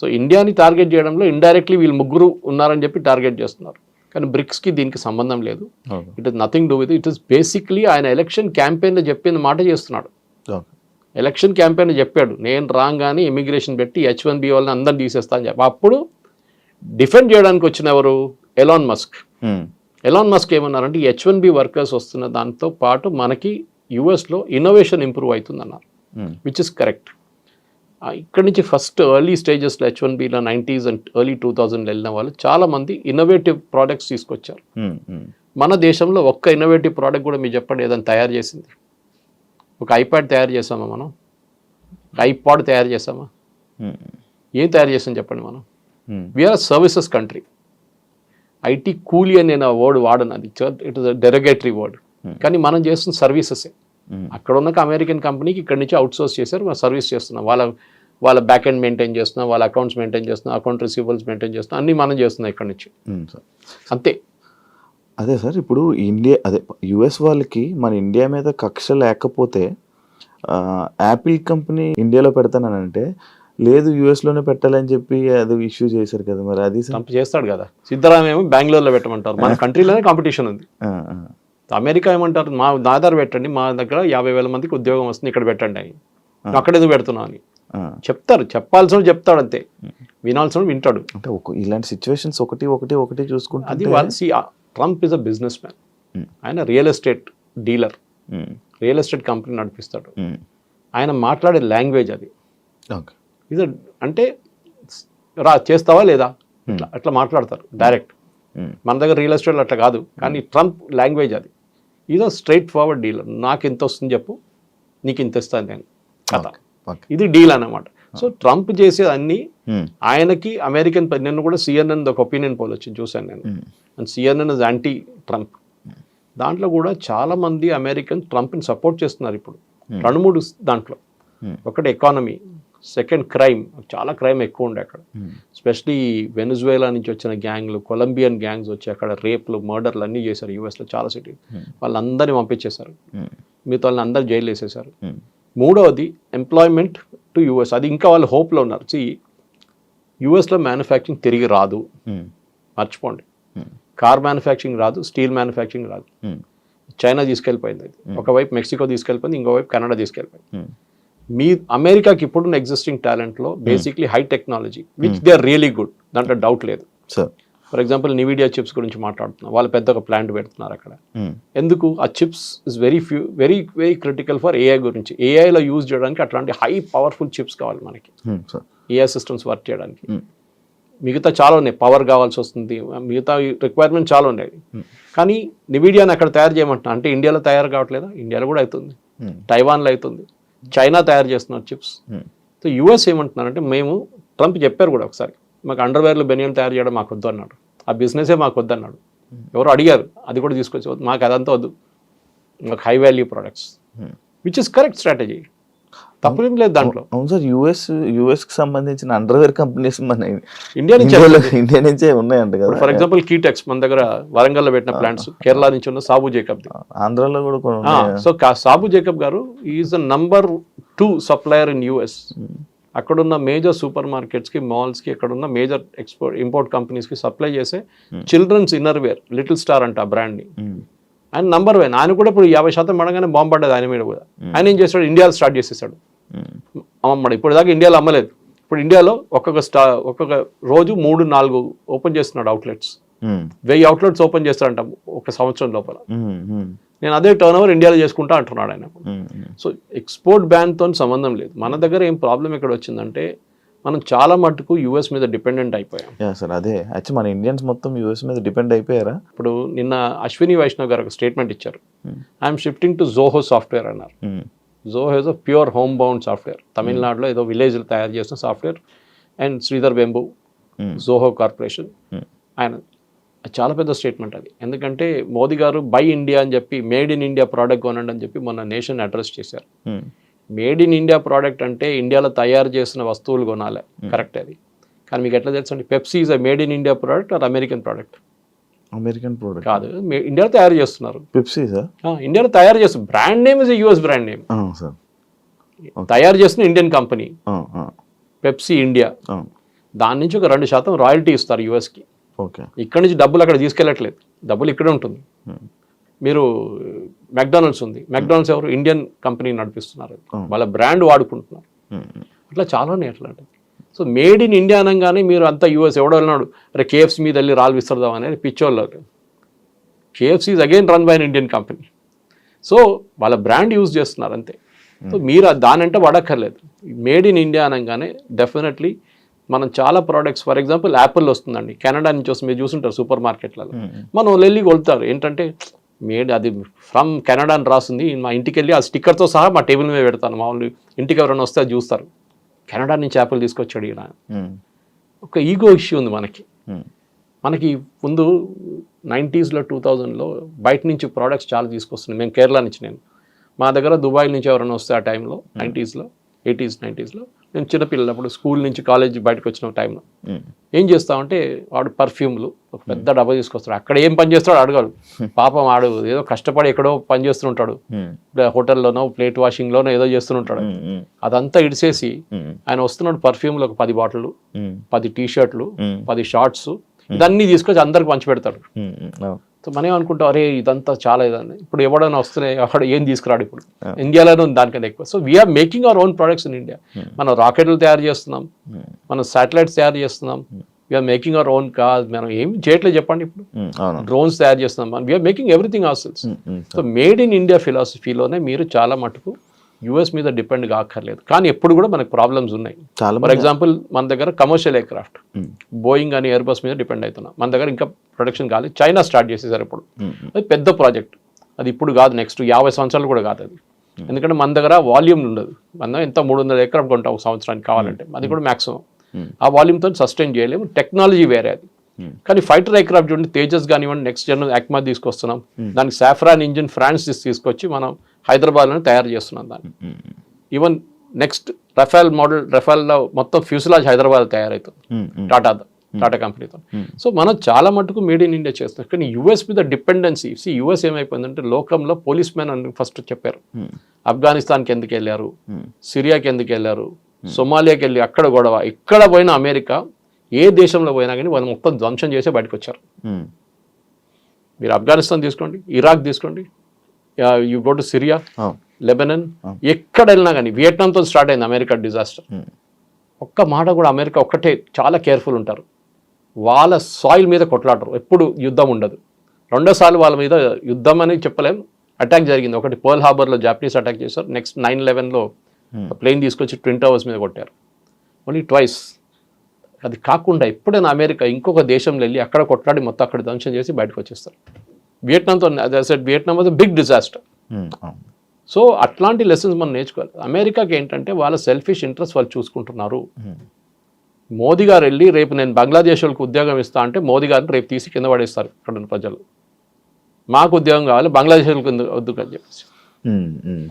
సో ఇండియాని టార్గెట్ చేయడంలో ఇండైరెక్ట్లీ వీళ్ళు ముగ్గురు ఉన్నారని చెప్పి టార్గెట్ చేస్తున్నారు. కానీ బ్రిక్స్కి దీనికి సంబంధం లేదు. It is nothing do with it is basically ఆయన ఎలక్షన్ క్యాంపెయిన్లో చెప్పిన మాట చేస్తున్నాడు. ఎలక్షన్ క్యాంపెయిన్ చెప్పాడు, నేను రాగానే ఇమిగ్రేషన్ పెట్టి H1B వాళ్ళని అందరిని తీసేస్తా అని చెప్పి. అప్పుడు డిఫెండ్ చేయడానికి వచ్చిన ఎవరు? Elon Musk. ఎలాన్ మస్క్ ఏమన్నారంటే H1B వర్కర్స్ వస్తున్న దాంతో పాటు మనకి యుఎస్లో ఇన్నోవేషన్ ఇంప్రూవ్ అవుతుంది అన్నారు, విచ్ ఇస్ కరెక్ట్. ఇక్కడి నుంచి ఫస్ట్ ఎర్లీ స్టేజెస్లో H1Bలో 90s అండ్ ఎర్లీ 2000 వెళ్ళిన వాళ్ళు చాలామంది ఇన్నోవేటివ్ ప్రోడక్ట్స్ తీసుకొచ్చారు. మన దేశంలో ఒక్క ఇన్నోవేటివ్ ప్రోడక్ట్ కూడా మీరు చెప్పండి ఏదైనా తయారు చేసింది. ఒక ఐప్యాడ్ తయారు చేసామా మనం? ఐపాడ్ తయారు చేసామా? ఏం తయారు చేసాం చెప్పండి మనం? We are services country. ఐటీ కూలీ అని నేను ఆ వర్డ్ వాడను, అది it is a derogatory word. కానీ మనం చేస్తున్న సర్వీసెసే. అక్కడ ఉన్న అమెరికన్ కంపెనీకి ఇక్కడ నుంచి అవుట్ సోర్స్ చేశారు, మనం సర్వీస్ చేస్తున్నాం. వాళ్ళ బ్యాక్ ఎండ్ మెయింటైన్ చేస్తున్నాం, వాళ్ళ అకౌంట్స్ మెయింటైన్ చేస్తున్నాం, అకౌంట్ రిసీవబుల్స్ మెయింటైన్ చేస్తున్నాం, అన్నీ మనం చేస్తున్నాం ఇక్కడ నుంచి. అంతే. అదే సార్, ఇప్పుడు యుఎస్ వాళ్ళకి మన ఇండియా మీద కక్ష లేకపోతే యాపిల్ కంపెనీ ఇండియాలో పెడతానంటే లేదు యుఎస్లోనే పెట్టాలని చెప్పి అది ఇష్యూ చేశారు కదా, మరి అది చేస్తాడు కదా. సిద్ధరామయ్య ఏమో బెంగళూరులో పెట్టమంటారు, మన కంట్రీలోనే కాంపిటీషన్ ఉంది. అమెరికా ఏమంటారు, మా ఆధార్ పెట్టండి, మా దగ్గర 50,000 మందికి ఉద్యోగం వస్తుంది, ఇక్కడ పెట్టండి అని. అక్కడ ఎందుకు పెడుతున్నావు అని చెప్తారు. చెప్పాల్సిన చెప్తాడు అంతే, వినాల్సిన వింటాడు. అంటే ఇలాంటి సిచ్యువేషన్స్ ఒకటి చూసుకుంటే అది వాళ్ళు Trump is a businessman. ఆయన real estate dealer, real estate company నడిపిస్తాడు. ఆయన మాట్లాడే లాంగ్వేజ్ అది ఇది అంటే చేస్తావా లేదా అట్లా మాట్లాడతారు డైరెక్ట్. మన దగ్గర రియల్ ఎస్టేట్ అట్లా కాదు, కానీ ట్రంప్ లాంగ్వేజ్ అది. ఇదో స్ట్రైట్ ఫార్వర్డ్ డీలర్. నాకు ఎంత వస్తుంది చెప్పు, నీకు ఇంత ఇస్తాను నేను కథ, ఇది డీల్ అన్నమాట. సో ట్రంప్ చేసేది అన్ని ఆయనకి అమెరికన్. నేను కూడా CNN ఒక ఒపీనియన్ పోల్ వచ్చింది చూశాను నేను, and CNN is anti Trump. దాంట్లో కూడా చాలా మంది అమెరికన్ ట్రంప్ని సపోర్ట్ చేస్తున్నారు ఇప్పుడు 2-3 దాంట్లో. ఒకటి ఎకానమీ, సెకండ్ క్రైమ్, చాలా క్రైమ్ ఎక్కువ ఉండే అక్కడ, ఎస్పెషలీ వెనిజువేలా నుంచి వచ్చిన గ్యాంగ్లు, కొలంబియన్ గ్యాంగ్స్ వచ్చి అక్కడ రేప్లు, మర్డర్లు అన్నీ చేశారు యూఎస్లో చాలా సిటీ. వాళ్ళందరినీ పంపించేశారు, మిగతా వాళ్ళని అందరు జైలు వేసేశారు. మూడవది ఎంప్లాయ్మెంట్ టు యూఎస్, అది ఇంకా వాళ్ళు హోప్లో ఉన్నారు. యూఎస్లో మ్యానుఫ్యాక్చరింగ్ తిరిగి రాదు, మర్చిపోండి. కార్ మ్యానుఫ్యాక్చరింగ్ రాదు, స్టీల్ మ్యానుఫ్యాక్చరింగ్ రాదు. చైనా తీసుకెళ్ళిపోయింది అది, ఒకవైపు మెక్సికో తీసుకెళ్ళిపోయింది, ఇంకోవైపు కెనడా తీసుకెళ్ళిపోయింది. మీ అమెరికాకి ఇప్పుడున్న ఎగ్జిస్టింగ్ టాలెంట్లో basically high technology which they are really good, దాంట్లో డౌట్ లేదు. Sir for example NVIDIA chips గురించి మాట్లాడుతున్నాం, వాళ్ళు పెద్ద ఒక ప్లాంట్ పెడుతున్నారు అక్కడ. ఎందుకు ఆ chips is very very critical for AI గురించి. ఏఐలో యూజ్ చేయడానికి అట్లాంటి హై పవర్ఫుల్ చిప్స్ కావాలి మనకి, AI సిస్టమ్స్ వర్క్ చేయడానికి. మిగతా చాలా ఉన్నాయి, పవర్ కావాల్సి వస్తుంది, మిగతా రిక్వైర్మెంట్ చాలా ఉన్నాయి. కానీ NVIDIAని అక్కడ తయారు చేయమంటున్నా అంటే ఇండియాలో తయారు కావట్లేదా? ఇండియాలో కూడా అవుతుంది, తైవాన్లో అవుతుంది, చైనా తయారు చేస్తున్నారు చిప్స్. సో US ఏమంటున్నారంటే, మేము ట్రంప్ చెప్పారు కూడా ఒకసారి, మాకు అండర్వేర్లు బెనియన్ తయారు చేయడం మాకు వద్దు అన్నాడు, ఆ బిజినెసే మాకు వద్దు అన్నాడు. ఎవరు అడిగారు, అది కూడా తీసుకొచ్చి మాకు అదంతా వద్దు, మాకు high value products, which is correct strategy, తప్పేం లేదు దాంట్లో. అవును సార్, యుఎస్కి సంబంధించిన అండర్వేర్ కంపెనీస్ మన ఇండియా నుంచే ఉన్నాయంట కదా. ఫర్ ఎగ్జాంపుల్ కీటెక్స్ మన దగ్గర వరంగల్లో పెట్టిన ప్లాంట్స్, కేరళ నుంచి ఉన్న సాబు జేకబ్, ఆంధ్రాలో కూడా సో సాబు జేకబ్ గారు is the number 2 supplier in US. అక్కడున్న మేజర్ సూపర్ మార్కెట్స్కి, మాల్స్కి, అక్కడున్న మేజర్ ఇంపోర్ట్ కంపెనీస్కి సప్లై చేసే చిల్డ్రన్స్ ఇన్నర్వేర్ లిటిల్ స్టార్ అంట ఆ బ్రాండ్ని. ఆయన నంబర్ 1. ఆయన కూడా ఇప్పుడు 50% పడగానే బాంబు పడ్డది ఆయన మీద కూడా. ఆయన ఏం చేస్తాడు, ఇండియాలో స్టార్ట్ చేసేసాడు అమ్మమ్మడు. ఇప్పుడు దాకా ఇండియాలో అమ్మలేదు, ఇప్పుడు ఇండియాలో ఒక్కొక్క రోజు 3-4 ఓపెన్ చేస్తున్నాడు అవుట్లెట్స్. 1000 అవుట్లెట్స్ ఓపెన్ చేస్తాడంట ఒక సంవత్సరం లోపల. నేను అదే టర్న్ ఓవర్ ఇండియాలో చేసుకుంటా అంటున్నాడు ఆయన. సో ఎక్స్పోర్ట్ బ్యాన్తో సంబంధం లేదు. మన దగ్గర ఏం ప్రాబ్లం ఎక్కడ వచ్చిందంటే, మనం చాలా మటుకు US మీద డిపెండెంట్ అయిపోయాం. సార్ అదే యాక్చువల్లీ మన ఇండియన్స్ మొత్తం US మీద డిపెండ్ అయిపోయారా? ఇప్పుడు నిన్న అశ్విని వైష్ణవ్ గారు ఒక స్టేట్మెంట్ ఇచ్చారు, I'm shifting to Zoho software అన్నారు. Zoho is a pure home bound software, తమిళనాడులో ఏదో విలేజ్లో తయారు చేసిన software. And Sridhar Vembu, Zoho corporation, ఆయన చాలా పెద్ద స్టేట్మెంట్ అది. ఎందుకంటే మోదీ గారు బై ఇండియా అని చెప్పి, మేడ్ ఇన్ ఇండియా ప్రోడక్ట్ కొనండి అని చెప్పి మొన్న నేషన్ అడ్రస్ చేశారు. మేడ్ ఇన్ ఇండియా ప్రోడక్ట్ అంటే ఇండియాలో తయారు చేసిన వస్తువులు కొనాలి, కరెక్ట్ అది. కానీ మీకు ఎట్లా తెలుసు అండి, Pepsi is a made in India product or American product? American product కాదు, ఇండియాలో తయారు చేస్తున్నారు. పెప్సీ సార్ ఇండియాలో తయారు చేస్తున్నారు, brand name is US brand name, తయారు చేస్తున్న ఇండియన్ కంపెనీ పెప్సీ ఇండియా. దాని నుంచి ఒక 2% రాయల్టీ ఇస్తారు USకి. ఇక్కడ నుంచి డబ్బులు అక్కడ తీసుకెళ్ళట్లేదు, డబ్బులు ఇక్కడే ఉంటుంది. మీరు మెక్డానల్డ్స్ ఉంది, మెక్డానల్డ్స్ ఎవరు? ఇండియన్ కంపెనీ నడిపిస్తున్నారు, వాళ్ళ బ్రాండ్ వాడుకుంటున్నారు. అట్లా చాలా ఉన్నాయి అట్లాంటివి. సో మేడ్ ఇన్ ఇండియా అనగానే మీరు అంతా US ఎవడో వెళ్ళినాడు, అరే KFC మీద వెళ్ళి రాళ్ళు విసరదాం అనేది పిచ్చోళ్ళు. KFC is again run by an Indian company. So వాళ్ళ బ్రాండ్ యూజ్ చేస్తున్నారు అంతే. సో మీరు దానంటే వాడక్కర్లేదు. మేడ్ ఇన్ ఇండియా అనగానే డెఫినెట్లీ మనం చాలా ప్రోడక్ట్స్, ఫర్ ఎగ్జాంపుల్ యాపిల్ వస్తుందండి, కెనడా నుంచి వస్తుంది, మీరు చూసుంటారు సూపర్ మార్కెట్లలో. మనం వెళ్ళి కొలుతారు ఏంటంటే, మేడ్ అది ఫ్రమ్ కెనడా అని రాస్తుంది, మా ఇంటికి వెళ్ళి ఆ స్టిక్కర్తో సహా మా టేబుల్ మీద పెడతాను. మా వాళ్ళు ఇంటికి ఎవరైనా వస్తే అది చూస్తారు, కెనడా నుంచి యాపిల్ తీసుకొచ్చాడు ఈయన. ఒక ఈగో ఇష్యూ ఉంది మనకి ముందు 90s 2000లో బయట నుంచి ప్రోడక్ట్స్ చాలా తీసుకొస్తున్నాయి. మేము కేరళ నుంచి, నేను మా దగ్గర దుబాయ్ నుంచి ఎవరైనా వస్తే ఆ టైంలో 80s 90s నేను చిన్నపిల్లలప్పుడు స్కూల్ నుంచి కాలేజ్ బయటకు వచ్చిన టైంలో ఏం చేస్తామంటే, వాడు పర్ఫ్యూమ్లు ఒక పెద్ద డబ్బా తీసుకొస్తాడు. అక్కడ ఏం పని చేస్తాడు అడగాడు, పాపం వాడు ఏదో కష్టపడి ఎక్కడో పని చేస్తుంటాడు, హోటల్లోనో ప్లేట్ వాషింగ్లోనో ఏదో చేస్తుంటాడు. అదంతా ఇడిసేసి ఆయన వస్తున్నాడు పర్ఫ్యూమ్లు ఒక 10 బాటిళ్ళు, 10 టీ-షర్ట్లు, 10 షార్ట్స్, ఇదన్నీ తీసుకొచ్చి అందరికి పంచి పెడతాడు. సో మనం ఏమనుకుంటాం, అరే ఇదంతా చాలా ఇదని. ఇప్పుడు ఎవడైనా వస్తున్నాయి, అక్కడ ఏం తీసుకురాడు, ఇప్పుడు ఇండియాలోనే ఉంది దానికన్నా ఎక్కువ. So we are making our own products in India. మనం రాకెట్లు తయారు చేస్తున్నాం, మనం శాటిలైట్స్ తయారు చేస్తున్నాం, we are making our own car. మనం ఏం చేయట్లేదు చెప్పండి, ఇప్పుడు డ్రోన్స్ తయారు చేస్తున్నాం, we are making everything ourselves. So made in India ఫిలాసఫీలోనే మీరు చాలా మటుకు US మీద డిపెండ్ కాక్కర్లేదు. కానీ ఎప్పుడు కూడా మనకు ప్రాబ్లమ్స్ ఉన్నాయి. ఫర్ ఎగ్జాంపుల్ మన దగ్గర కమర్షియల్ ఎయిర్క్రాఫ్ట్, బోయింగ్ అని ఎయిర్బస్ మీద డిపెండ్ అవుతున్నాం. మన దగ్గర ఇంకా ప్రొడక్షన్ కాలేదు, చైనా స్టార్ట్ చేసేసారు ఇప్పుడు. అది పెద్ద ప్రాజెక్ట్, అది ఇప్పుడు కాదు, నెక్స్ట్ 50 సంవత్సరాలు కూడా కాదు అది. ఎందుకంటే మన దగ్గర వాల్యూమ్ ఉండదు. మనం ఎంత 300 ఎయిర్క్రాఫ్ట్ కొంటాం సంవత్సరానికి కావాలంటే, అది కూడా మ్యాక్సిమం. ఆ వాల్యూమ్తో సస్టైన్ చేయలేము, టెక్నాలజీ వేరే అది. కానీ ఫైటర్ ఎయిర్క్రాఫ్ట్ చూడండి, తేజస్ కానివ్వండి, నెక్స్ట్ జన్ అక్మా తీసుకొస్తున్నాం, దానికి సాఫ్రాన్ ఇంజిన్ ఫ్రాన్స్ తీసుకొచ్చి మనం హైదరాబాద్లోనే తయారు చేస్తున్నాం దాన్ని. ఈవెన్ నెక్స్ట్ రఫేల్ మోడల్, రఫేల్లో మొత్తం ఫ్యూసిలాజ్ హైదరాబాద్ తయారవుతుంది టాటా కంపెనీతో. సో మనం చాలా మటుకు మేడ్ ఇన్ ఇండియా చేస్తున్నాం. కానీ US మీద డిపెండెన్సీ, US ఏమైపోయిందంటే, లోకంలో పోలీస్ మ్యాన్ అని ఫస్ట్ చెప్పారు, ఆఫ్ఘనిస్తాన్కి ఎందుకు వెళ్ళారు, సిరియాకి ఎందుకు వెళ్ళారు, సొమాలియాకి వెళ్ళి అక్కడ గొడవ, ఇక్కడ పోయిన అమెరికా ఏ దేశంలో పోయినా కానీ వాళ్ళు మొత్తం ధ్వంసం చేసే బయటకు వచ్చారు. మీరు ఆఫ్ఘనిస్తాన్ తీసుకోండి, ఇరాక్ తీసుకోండి, యూ గో టు సిరియా, అవును. లెబనన్, అవును. ఎక్కడ వెళ్ళినా కానీ వియట్నాంతో స్టార్ట్ అయింది అమెరికా డిజాస్టర్. ఒక్క మాట కూడా అమెరికా ఒక్కటే చాలా కేర్ఫుల్ ఉంటారు. వాళ్ళ సాయిల్ మీద కొట్లాడరు, ఎప్పుడు యుద్ధం ఉండదు. రెండోసార్లు వాళ్ళ మీద యుద్ధం అని చెప్పలేం, అటాక్ జరిగింది. ఒకటి పర్ల్ హార్బర్లో జాపనీస్ అటాక్ చేశారు, నెక్స్ట్ 9/11లో ప్లేన్ తీసుకొచ్చి ట్విన్ టవర్స్ మీద కొట్టారు. Only twice. అది కాకుండా ఎప్పుడైనా అమెరికా ఇంకొక దేశంలో వెళ్ళి అక్కడ కొట్లాడి మొత్తం అక్కడ ధ్వంసం చేసి బయటకు వచ్చేస్తారు. వియట్నాంతో Vietnam was big disaster. So అట్లాంటి లెసన్స్ మనం నేర్చుకోవాలి. అమెరికాకి ఏంటంటే వాళ్ళ సెల్ఫిష్ ఇంట్రెస్ట్ వాళ్ళు చూసుకుంటున్నారు. మోదీ గారు వెళ్ళి రేపు నేను బంగ్లాదేశ్ వాళ్ళకి ఉద్యోగం ఇస్తా అంటే మోదీ గారిని రేపు తీసి కింద పడేస్తారు అక్కడ ఉన్న ప్రజలు. మాకు ఉద్యోగం కావాలి, బంగ్లాదేశ్ వాళ్ళకి వద్దు అని చెప్పేసి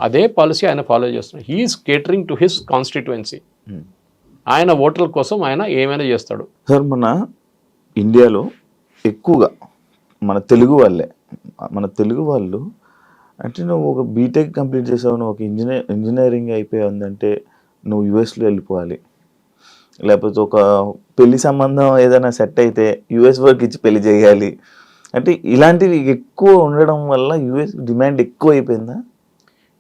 అదే పాలసీ ఆయన ఫాలో చేస్తున్నారు. He is catering to his constituency. ఆయన ఓటర్ల కోసం ఆయన ఏమైనా చేస్తాడు. సార్ మన ఇండియాలో ఎక్కువగా మన తెలుగు వాళ్ళు అంటే నువ్వు ఒక బీటెక్ కంప్లీట్ చేసావు, నువ్వు ఒక ఇంజనీరింగ్ అయిపోయిందంటే నువ్వు యుఎస్లో వెళ్ళిపోవాలి, లేకపోతే ఒక పెళ్లి సంబంధం ఏదైనా సెట్ అయితే యుఎస్ వర్క్ ఇచ్చి పెళ్లి చేయాలి అంటే ఇలాంటివి ఎక్కువ ఉండడం వల్ల యుఎస్ డిమాండ్ ఎక్కువ అయిపోయిందా?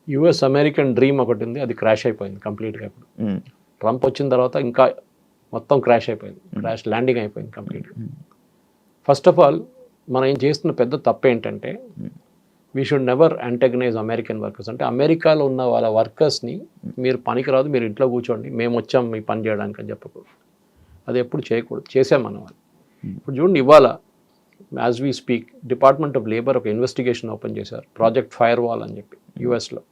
యుఎస్ అమెరికన్ డ్రీమ్ ఒకటి ఉంది, అది క్రాష్ అయిపోయింది కంప్లీట్గా. ఇప్పుడు ట్రంప్ వచ్చిన తర్వాత ఇంకా మొత్తం క్రాష్ అయిపోయింది, క్రాష్ ల్యాండింగ్ అయిపోయింది కంప్లీట్గా. ఫస్ట్ ఆఫ్ ఆల్ మనం ఏం చేస్తున్న పెద్ద తప్పు ఏంటంటే we should never antagonize American workers. అంటే అమెరికాలో ఉన్న వాళ్ళ వర్కర్స్ని మీరు పనికిరాదు, మీరు ఇంట్లో కూర్చోండి, మేము వచ్చాం మీ పని చేయడానికి అని చెప్పకూడదు. అది ఎప్పుడు చేయకూడదు, చేసాం మనం. ఇప్పుడు చూడండి, ఇవాళ as we speak department of labour ఒక ఇన్వెస్టిగేషన్ ఓపెన్ చేశారు, ప్రాజెక్ట్ ఫైర్ వాల్ అని చెప్పి యుఎస్లో.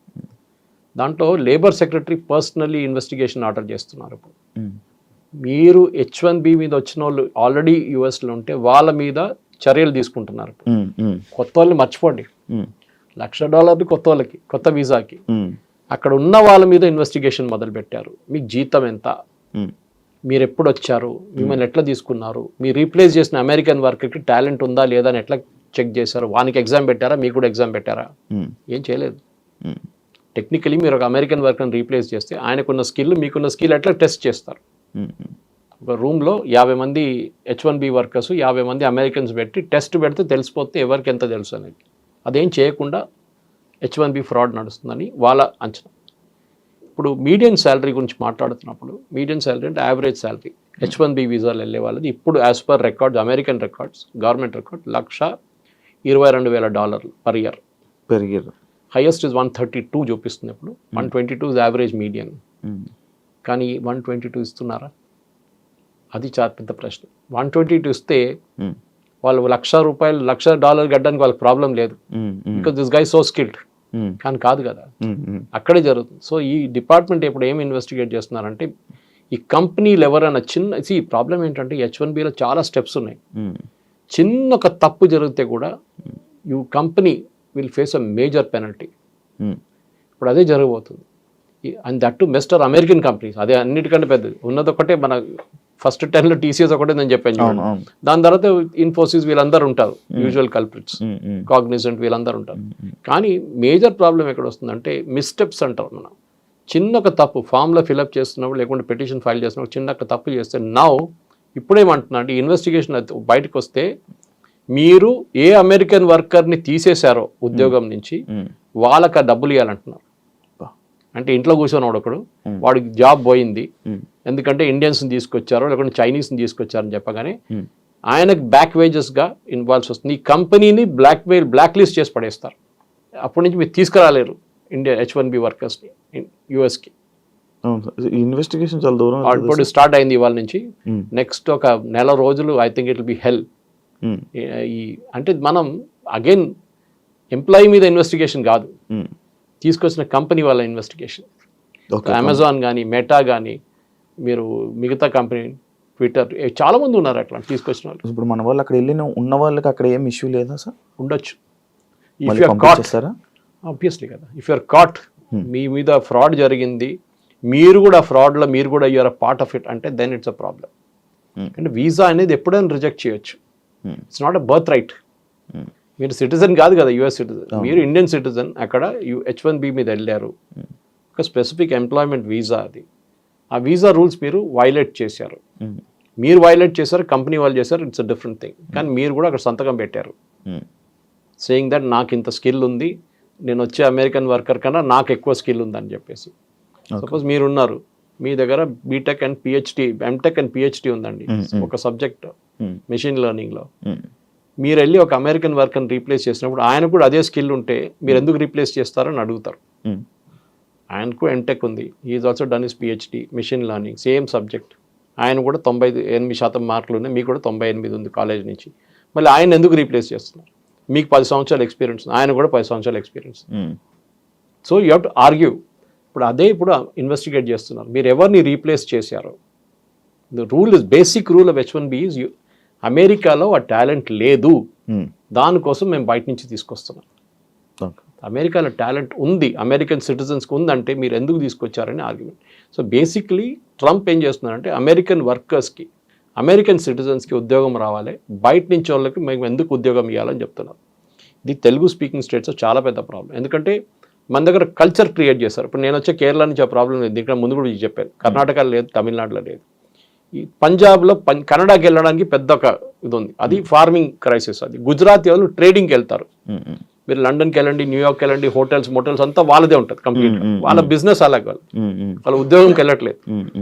దాంట్లో labour secretary personally investigation order చేస్తున్నారు. ఇప్పుడు మీరు H1B మీద వచ్చిన వాళ్ళు ఆల్రెడీ యుఎస్లో ఉంటే వాళ్ళ మీద చర్యలు తీసుకుంటున్నారు. కొత్త వాళ్ళని మర్చిపోండి, $1,00,000 కొత్త వాళ్ళకి, కొత్త వీసాకి. అక్కడ ఉన్న వాళ్ళ మీద ఇన్వెస్టిగేషన్ మొదలు పెట్టారు. మీకు జీతం ఎంత, మీరు ఎప్పుడు వచ్చారు, మిమ్మల్ని ఎట్లా తీసుకున్నారు, మీరు రీప్లేస్ చేసిన అమెరికన్ వర్కర్కి టాలెంట్ ఉందా లేదా అని ఎట్లా చెక్ చేశారు, వానికి ఎగ్జామ్ పెట్టారా, మీకు కూడా ఎగ్జామ్ పెట్టారా? ఏం చేయలేదు. టెక్నికలీ మీరు ఒక అమెరికన్ వర్కర్ని రీప్లేస్ చేస్తే ఆయనకున్న స్కిల్ మీకున్న స్కిల్ ఎట్లా టెస్ట్ చేస్తారు. ఒక రూమ్లో 50 మంది H1B వర్కర్స్, 50 మంది అమెరికన్స్ పెట్టి టెస్ట్ పెడితే తెలిసిపోతే ఎవరికి ఎంత తెలుసు అనేది. అదేం చేయకుండా H1B ఫ్రాడ్ నడుస్తుందని వాళ్ళ అంచనా. ఇప్పుడు మీడియం శాలరీ గురించి మాట్లాడుతున్నప్పుడు, మీడియం శాలరీ అంటే యావరేజ్ శాలరీ H1B వీసాలు వెళ్ళే వాళ్ళది ఇప్పుడు as per records, American records, government record $122,000 per year. Highest is 132 చూపిస్తుంది. ఇప్పుడు 122 ఇస్ యావరేజ్ మీడియం. కానీ 122 ఇస్తున్నారా? అది చాలా పెద్ద ప్రశ్న. 122 ఇస్తే వాళ్ళు $1,00,000 $1,00,000 గడ్డానికి వాళ్ళకి ప్రాబ్లం లేదు, because this guy so skilled. కానీ కాదు కదా, అక్కడే జరుగుతుంది. సో ఈ డిపార్ట్మెంట్ ఇప్పుడు ఏం ఇన్వెస్టిగేట్ చేస్తున్నారంటే ఈ కంపెనీలు ఎవరైనా ఈ ప్రాబ్లం ఏంటంటే H1Bలో చాలా స్టెప్స్ ఉన్నాయి. చిన్న ఒక తప్పు జరిగితే కూడా company will face a major penalty. ఇప్పుడు అదే జరగబోతుంది. And that too master American companies, అదే అన్నిటికంటే పెద్దది. ఉన్నది ఒకటే, మన ఫస్ట్ 10లో TCS ఒకటే నేను చెప్పాను. దాని తర్వాత ఇన్ఫోసిస్ వీళ్ళందరూ ఉంటారు, యూజువల్ కల్ప్రిట్స్, కాగ్నిజెంట్ వీళ్ళందరూ ఉంటారు. కానీ మేజర్ ప్రాబ్లం ఎక్కడ వస్తుందంటే మిస్టెప్స్ అంటారు. మనం చిన్న ఒక తప్పు ఫామ్లో ఫిల్అప్ చేస్తున్నప్పుడు, లేకుంటే పిటిషన్ ఫైల్ చేస్తున్నప్పుడు చిన్న ఒక తప్పు చేస్తే ఇప్పుడేమంటున్నా అంటే ఇన్వెస్టిగేషన్ బయటకు వస్తే మీరు ఏ అమెరికన్ వర్కర్ని తీసేశారో ఉద్యోగం నుంచి వాళ్ళకి ఆ డబ్బులు ఇవ్వాలంటున్నారు. అంటే ఇంట్లో కూర్చొని ఒకడు వాడికి జాబ్ పోయింది ఎందుకంటే ఇండియన్స్ని తీసుకొచ్చారో లేకుంటే చైనీస్ని తీసుకొచ్చారని చెప్పగానే ఆయనకు బ్యాక్ వేజెస్గా ఇన్వాల్వ్స్ వస్తుంది. ఈ కంపెనీని బ్లాక్ లిస్ట్ చేసి పడేస్తారు. అప్పటి నుంచి మీరు తీసుకురాలేరు ఇండియా H1B వర్కర్స్ని యుఎస్కి. ఇన్వెస్టిగేషన్ చాలా దూరం ఇప్పుడు స్టార్ట్ అయింది ఇవాళ నుంచి. నెక్స్ట్ ఒక నెల రోజులు I think it will be hell. అంటే మనం అగైన్ ఎంప్లాయీ మీద ఇన్వెస్టిగేషన్ కాదు, తీసుకొచ్చిన కంపెనీ వాళ్ళ ఇన్వెస్టిగేషన్. అమెజాన్ కానీ మెటా కానీ మీరు మిగతా కంపెనీ ట్విట్టర్ చాలా మంది ఉన్నారు అట్లా తీసుకొచ్చిన వాళ్ళు. ఇప్పుడు మన వాళ్ళు అక్కడ వెళ్ళిన ఉన్న వాళ్ళకి అక్కడ ఏం ఇష్యూ లేదా సార్? ఉండొచ్చు. ఇఫ్ యూఆర్ కాట్, ఆబ్వియస్లీ కదా, ఇఫ్ యూఆర్ కాట్ మీ మీద ఫ్రాడ్ జరిగింది, మీరు కూడా ఫ్రాడ్లో మీరు కూడా you're a part of it అంటే దెన్ ఇట్స్ అ ప్రాబ్లం. అంటే వీసా అనేది ఎప్పుడైనా రిజెక్ట్ చేయొచ్చు. It's not a birth right. మీరు సిటిజన్ కాదు కదా, యుఎస్ సిటిజన్, మీరు ఇండియన్ సిటిజన్. అక్కడ H1B మీద వెళ్ళారు, ఒక స్పెసిఫిక్ ఎంప్లాయ్మెంట్ వీసా అది. ఆ వీసా రూల్స్ మీరు వైలేట్ చేశారు, మీరు వైలేట్ చేశారు, కంపెనీ వాళ్ళు చేశారు, ఇట్స్ అ డిఫరెంట్ థింగ్. కానీ మీరు కూడా అక్కడ సంతకం పెట్టారు సేయింగ్ దట్ నాకు ఇంత స్కిల్ ఉంది, నేను వచ్చే అమెరికన్ వర్కర్ కన్నా నాకు ఎక్కువ స్కిల్ ఉందని చెప్పేసి. సపోజ్ మీరున్నారు, మీ దగ్గర BTech and PhD, MTech and PhD ఉందండి ఒక సబ్జెక్ట్ మెషిన్ లెర్నింగ్లో. మీరు వెళ్ళి ఒక అమెరికన్ వర్కర్ని రీప్లేస్ చేసినప్పుడు ఆయన కూడా అదే స్కిల్ ఉంటే మీరు ఎందుకు రీప్లేస్ చేస్తారని అడుగుతారు. ఆయనకు ఎంటెక్ ఉంది, is also done is PhD machine learning, same subject. ఆయన కూడా 98% మార్కులు ఉన్నాయి, మీకు కూడా 98 ఉంది కాలేజ్ నుంచి. మళ్ళీ ఆయన ఎందుకు రీప్లేస్ చేస్తున్నారు? మీకు 10 సంవత్సరాల ఎక్స్పీరియన్స్, ఆయన కూడా 10 సంవత్సరాల experience. So you have to argue. ఇప్పుడు ఇన్వెస్టిగేట్ చేస్తున్నారు, మీరు ఎవరిని రీప్లేస్ చేశారో. The rule is, basic rule of H1B is అమెరికాలో ఆ టాలెంట్ లేదు, దానికోసం మేము బయట నుంచి తీసుకొస్తున్నాం. అమెరికాలో టాలెంట్ ఉంది, అమెరికన్ సిటిజన్స్కి ఉందంటే మీరు ఎందుకు తీసుకొచ్చారని ఆర్గ్యుమెంట్. సో బేసిక్లీ ట్రంప్ ఏం చేస్తున్నారంటే అమెరికన్ వర్కర్స్కి, అమెరికన్ సిటిజన్స్కి ఉద్యోగం రావాలి, బయట నుంచి వాళ్ళకి మేము ఎందుకు ఉద్యోగం ఇవ్వాలని చెప్తున్నారు. ఇది తెలుగు స్పీకింగ్ స్టేట్స్లో చాలా పెద్ద ప్రాబ్లం. ఎందుకంటే మన దగ్గర కల్చర్ క్రియేట్ చేస్తారు. ఇప్పుడు నేను వచ్చే కేరళ నుంచి ఆ ప్రాబ్లం లేదు, దీంట్లో ముందు కూడా చెప్పాను. కర్ణాటకలో లేదు, తమిళనాడులో లేదు. ఈ పంజాబ్లో కన్నడకి వెళ్ళడానికి పెద్ద ఒక ఇది ఉంది, అది ఫార్మింగ్ క్రైసిస్. అది గుజరాతీ వాళ్ళు ట్రేడింగ్కి వెళ్తారు. మీరు లండన్కి వెళ్ళండి, న్యూయార్క్ వెళ్ళండి, మోటల్స్ అంతా వాళ్ళదే ఉంటుంది కంప్లీట్. వాళ్ళ బిజినెస్ అలాగే, వాళ్ళ ఉద్యోగంకి వెళ్ళట్లేదు,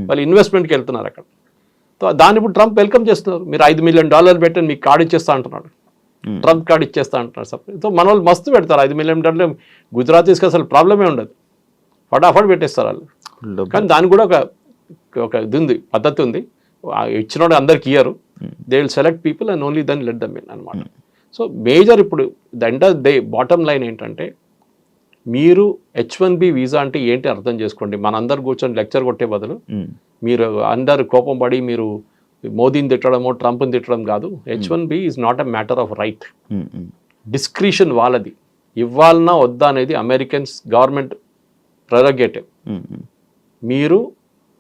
వాళ్ళు ఇన్వెస్ట్మెంట్కి వెళ్తున్నారు అక్కడ. సో దాన్ని ఇప్పుడు ట్రంప్ వెల్కమ్ చేస్తున్నారు. మీరు $5 మిలియన్ పెట్టండి, మీకు కార్డు ఇచ్చేస్తా అంటున్నాడు, ట్రంప్ కార్డు ఇచ్చేస్తా అంటున్నారు. సపరేట్. సో మన వాళ్ళు మస్తు పెడతారు $5 మిలియన్. గుజరాతీస్కి అసలు ప్రాబ్లమే ఉండదు, ఫటాఫట్ పెట్టేస్తారు వాళ్ళు. కానీ దానికి కూడా ఒక ఇది ఉంది, పద్ధతి ఉంది. ఇచ్చిన అందరికి ఇయ్యరు, they will select people and only then let them in అనమాట. సో మేజర్ ఇప్పుడు the end of day bottom line ఏంటంటే, మీరు H1B వీసా అంటే ఏంటి అర్థం చేసుకోండి. మనందరు కూర్చొని లెక్చర్ కొట్టే బదులు మీరు అందరు కోపం పడి మీరు మోదీని తిట్టడమో ట్రంప్ని తిట్టడం కాదు. H1B is not a matter of right, discretion వాళ్ళది. ఇవ్వాలన్నా వద్దా అనేది అమెరికన్స్ గవర్నమెంట్ ప్రెరగేటివ్. మీరు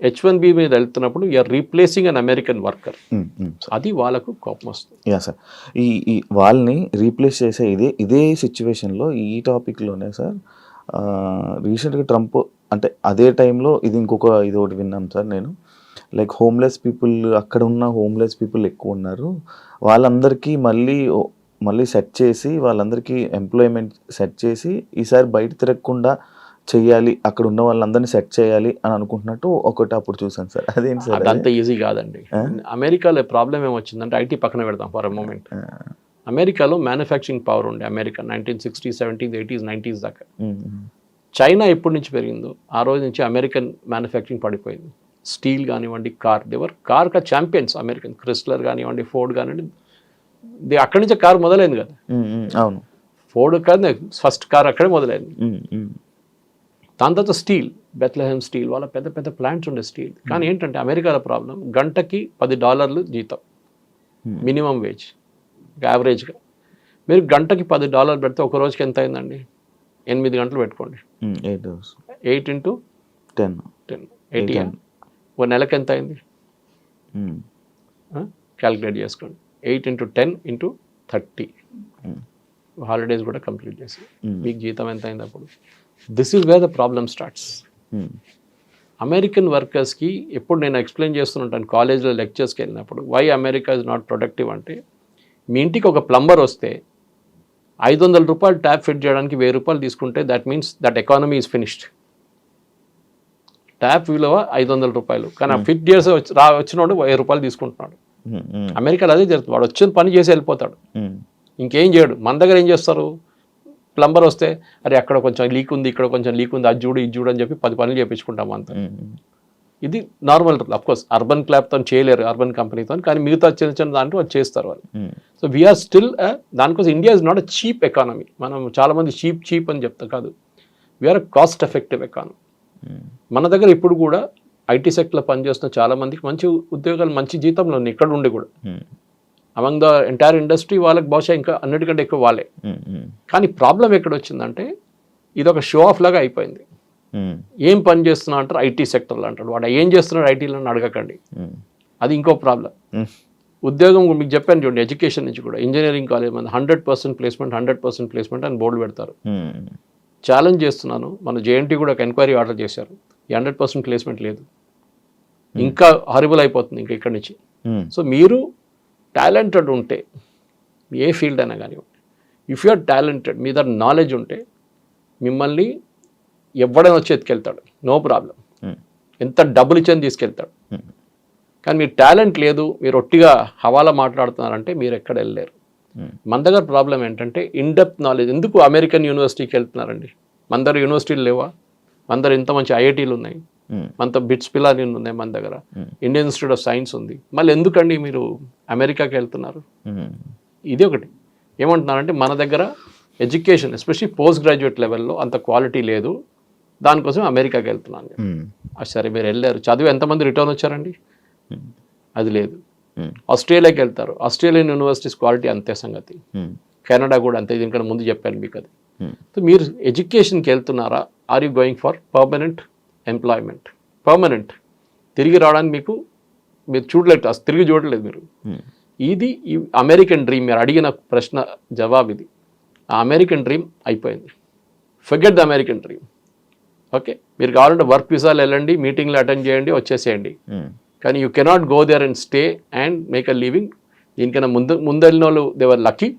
H1B మీద వెళ్తున్నప్పుడు you're replacing an American worker, అది వాళ్ళకు కోపం వస్తుంది. యా సార్, ఈ వాళ్ళని రీప్లేస్ చేసే ఇదే సిచ్యువేషన్లో ఈ టాపిక్లోనే సార్ రీసెంట్గా ట్రంప్ అంటే అదే టైంలో ఇది ఒకటి విన్నాను సార్ నేను. లైక్ హోమ్లెస్ పీపుల్, అక్కడ ఉన్న హోమ్లెస్ పీపుల్ ఎక్కువ ఉన్నారు, వాళ్ళందరికీ మళ్ళీ సెట్ చేసి, వాళ్ళందరికీ ఎంప్లాయ్మెంట్ సెట్ చేసి ఈసారి బయట తిరగకుండా చెయ్యాలి, అక్కడ ఉన్న వాళ్ళందరినీ సెట్ చేయాలి అని అనుకుంటున్నట్టు ఒకటి అప్పుడు చూసాను సార్. అదేంటి సార్? అదంతా ఈజీ కాదండి. అమెరికాలో ప్రాబ్లం ఏమొచ్చిందంటే, ఐటీ పక్కన పెడతాం ఫర్ ఎ మూమెంట్. అమెరికాలో మ్యానుఫ్యాక్చరింగ్ పవర్ ఉండే, America 1960s, 70s, 80s, 90s దాకా. చైనా ఎప్పటి నుంచి పెరిగిందో ఆ రోజు నుంచి అమెరికన్ మ్యానుఫ్యాక్చరింగ్ పడిపోయింది. స్టీల్ కానివ్వండి, కార్ ఛాంపియన్స్ అమెరికన్, క్రిస్లర్ కానివ్వండి, ఫోర్డ్ కానివ్వండి, అక్కడి నుంచే కార్ మొదలైంది కదా. అవును, ఫోర్డ్ కాదు ఫస్ట్ కార్ అక్కడే మొదలైంది. దాని తర్వాత స్టీల్, బెత్లెహెమ్ స్టీల్, వాళ్ళ పెద్ద పెద్ద ప్లాంట్స్ ఉండే స్టీల్. కానీ ఏంటంటే అమెరికాలో ప్రాబ్లం, గంటకి $10 జీతం మినిమం వేజ్ యావరేజ్గా. మీరు గంటకి $10 పెడితే ఒక రోజుకి ఎంత అయిందండి? 8 గంటలు పెట్టుకోండి, 8 into 10, 80. ఒక నెలకి ఎంత అయింది క్యాలిక్యులేట్ చేసుకోండి. 8 into 10 into 30, హాలిడేస్ కూడా కంప్లీట్ చేసి మీకు జీతం ఎంత అయింది అప్పుడు? This is where the problem starts. American వర్కర్స్కి ఎప్పుడు నేను ఎక్స్ప్లెయిన్ చేస్తుంటాను కాలేజ్లో లెక్చర్స్కి వెళ్ళినప్పుడు, why America is not productive అంటే, మీ ఇంటికి ఒక ప్లంబర్ వస్తే $500 ట్యాప్ ఫిట్ చేయడానికి $1000 తీసుకుంటే that means that economy is finished. Tap విలువ $500, కానీ ఆ ఫిట్ చేసి వచ్చినోడు $1000 తీసుకుంటున్నాడు. అమెరికాలో అదే జరుగుతుంది, వాడు వచ్చిన పని చేసి వెళ్ళిపోతాడు, ఇంకేం చేయడు. మన దగ్గర ఏం చేస్తారు, ప్లంబర్ వస్తే అరే అక్కడ కొంచెం లీక్ ఉంది, ఇక్కడ కొంచెం లీక్ ఉంది, అది చూడు ఇది చూడు అని చెప్పి 10 పనులు చేయించుకుంటాం అంత. ఇది నార్మల్. అఫ్కోర్స్ అర్బన్ క్లాబ్తో చేయలేరు, అర్బన్ కంపెనీతో, కానీ మిగతా చిన్న చిన్న దాంట్లో అది చేస్తారు వాళ్ళు. సో వీఆర్ స్టిల్ దానికోసం India is not a cheap economy. మనం చాలామంది చీప్ అని చెప్తాం, కాదు, వీఆర్ అ కాస్ట్ ఎఫెక్టివ్ ఎకానమీ. మన దగ్గర ఇప్పుడు కూడా ఐటీ సెక్టర్లో పనిచేస్తున్న చాలామందికి మంచి ఉద్యోగాలు, మంచి జీతంలో ఉన్నాయి ఇక్కడ ఉండి కూడా. అమంగ్ ద ఎంటైర్ ఇండస్ట్రీ వాళ్ళకి బహుశా ఇంకా అన్నిటికంటే ఎక్కువ వాళ్ళే. కానీ ప్రాబ్లం ఎక్కడ వచ్చిందంటే, ఇది ఒక షో ఆఫ్ లాగా అయిపోయింది. ఏం పని చేస్తున్నా అంటారు, ఐటీ సెక్టర్లో అంటాడు, వాడు ఏం చేస్తున్నాడు ఐటీలో అడగకండి, అది ఇంకో ప్రాబ్లం. ఉద్యోగం మీకు చెప్పాను చూడండి, ఎడ్యుకేషన్ నుంచి కూడా ఇంజనీరింగ్ కాలేజ్ మన 100% ప్లేస్మెంట్ అని బోర్డు పెడతారు. ఛాలెంజ్ చేస్తున్నాను, మన జేఎన్టీ కూడా ఒక ఎంక్వైరీ ఆర్డర్ చేశారు, 100% ప్లేస్మెంట్ లేదు, ఇంకా హారిబుల్ అయిపోతుంది ఇంకా ఇక్కడి నుంచి. సో మీరు టాలెంటెడ్ ఉంటే, ఏ ఫీల్డ్ అయినా కానివ్వండి, ఇఫ్ యు ఆర్ టాలెంటెడ్, మీ దగ్గర నాలెడ్జ్ ఉంటే మిమ్మల్ని ఎవడైనా వచ్చి ఎత్తుకెళ్తాడు, నో ప్రాబ్లం. ఎంత డబ్బులు ఇచ్చని తీసుకెళ్తాడు. కానీ మీరు టాలెంట్ లేదు, మీరు ఒట్టిగా హవాలా మాట్లాడుతున్నారంటే మీరు ఎక్కడ వెళ్ళలేరు. మన దగ్గర ప్రాబ్లం ఏంటంటే ఇన్డెప్త్ నాలెడ్జ్. ఎందుకు అమెరికన్ యూనివర్సిటీకి వెళ్తున్నారండి? మన దగ్గర యూనివర్సిటీలు లేవా? మన దగ్గర ఇంత మంచి ఐఐటీలు ఉన్నాయి, మనతో బిట్స్ పిలాని ఉన్నాయి, మన దగ్గర ఇండియన్ ఇన్స్టిట్యూట్ ఆఫ్ సైన్స్ ఉంది. మళ్ళీ ఎందుకండి మీరు అమెరికాకి వెళ్తున్నారు? ఇది ఒకటి. ఏమంటున్నారంటే మన దగ్గర ఎడ్యుకేషన్ ఎస్పెషల్లీ పోస్ట్ గ్రాడ్యుయేట్ లెవెల్లో అంత క్వాలిటీ లేదు, దానికోసం అమెరికాకి వెళ్తున్నాను. సరే మీరు వెళ్ళారు, చదివి ఎంతమంది రిటర్న్ వచ్చారండి? అది లేదు. ఆస్ట్రేలియాకి వెళ్తారు, ఆస్ట్రేలియన్ యూనివర్సిటీస్ క్వాలిటీ అంతే సంగతి. కెనడా కూడా అంతే, దీనికన్నా ముందు చెప్పాను మీకు అది. సో మీరు ఎడ్యుకేషన్కి వెళ్తున్నారా? Are you going for permanent employment? Permanent తిరిగి రావడానికి మీరు చూడలేదు, అసలు తిరిగి చూడలేదు మీరు. ఇది ఈ అమెరికన్ డ్రీమ్. మీరు అడిగిన ప్రశ్న జవాబు ఇది. ఆ అమెరికన్ డ్రీమ్ అయిపోయింది. Forget the American dream. Okay, మీరు కావాలంటే వర్క్ వీసాలు వెళ్ళండి, మీటింగ్లు అటెండ్ చేయండి, వచ్చేసేయండి. కానీ you cannot go there and stay and make a living. దీనికన్నా ముందు వెళ్ళిన వాళ్ళు దేవర్ లక్కీ,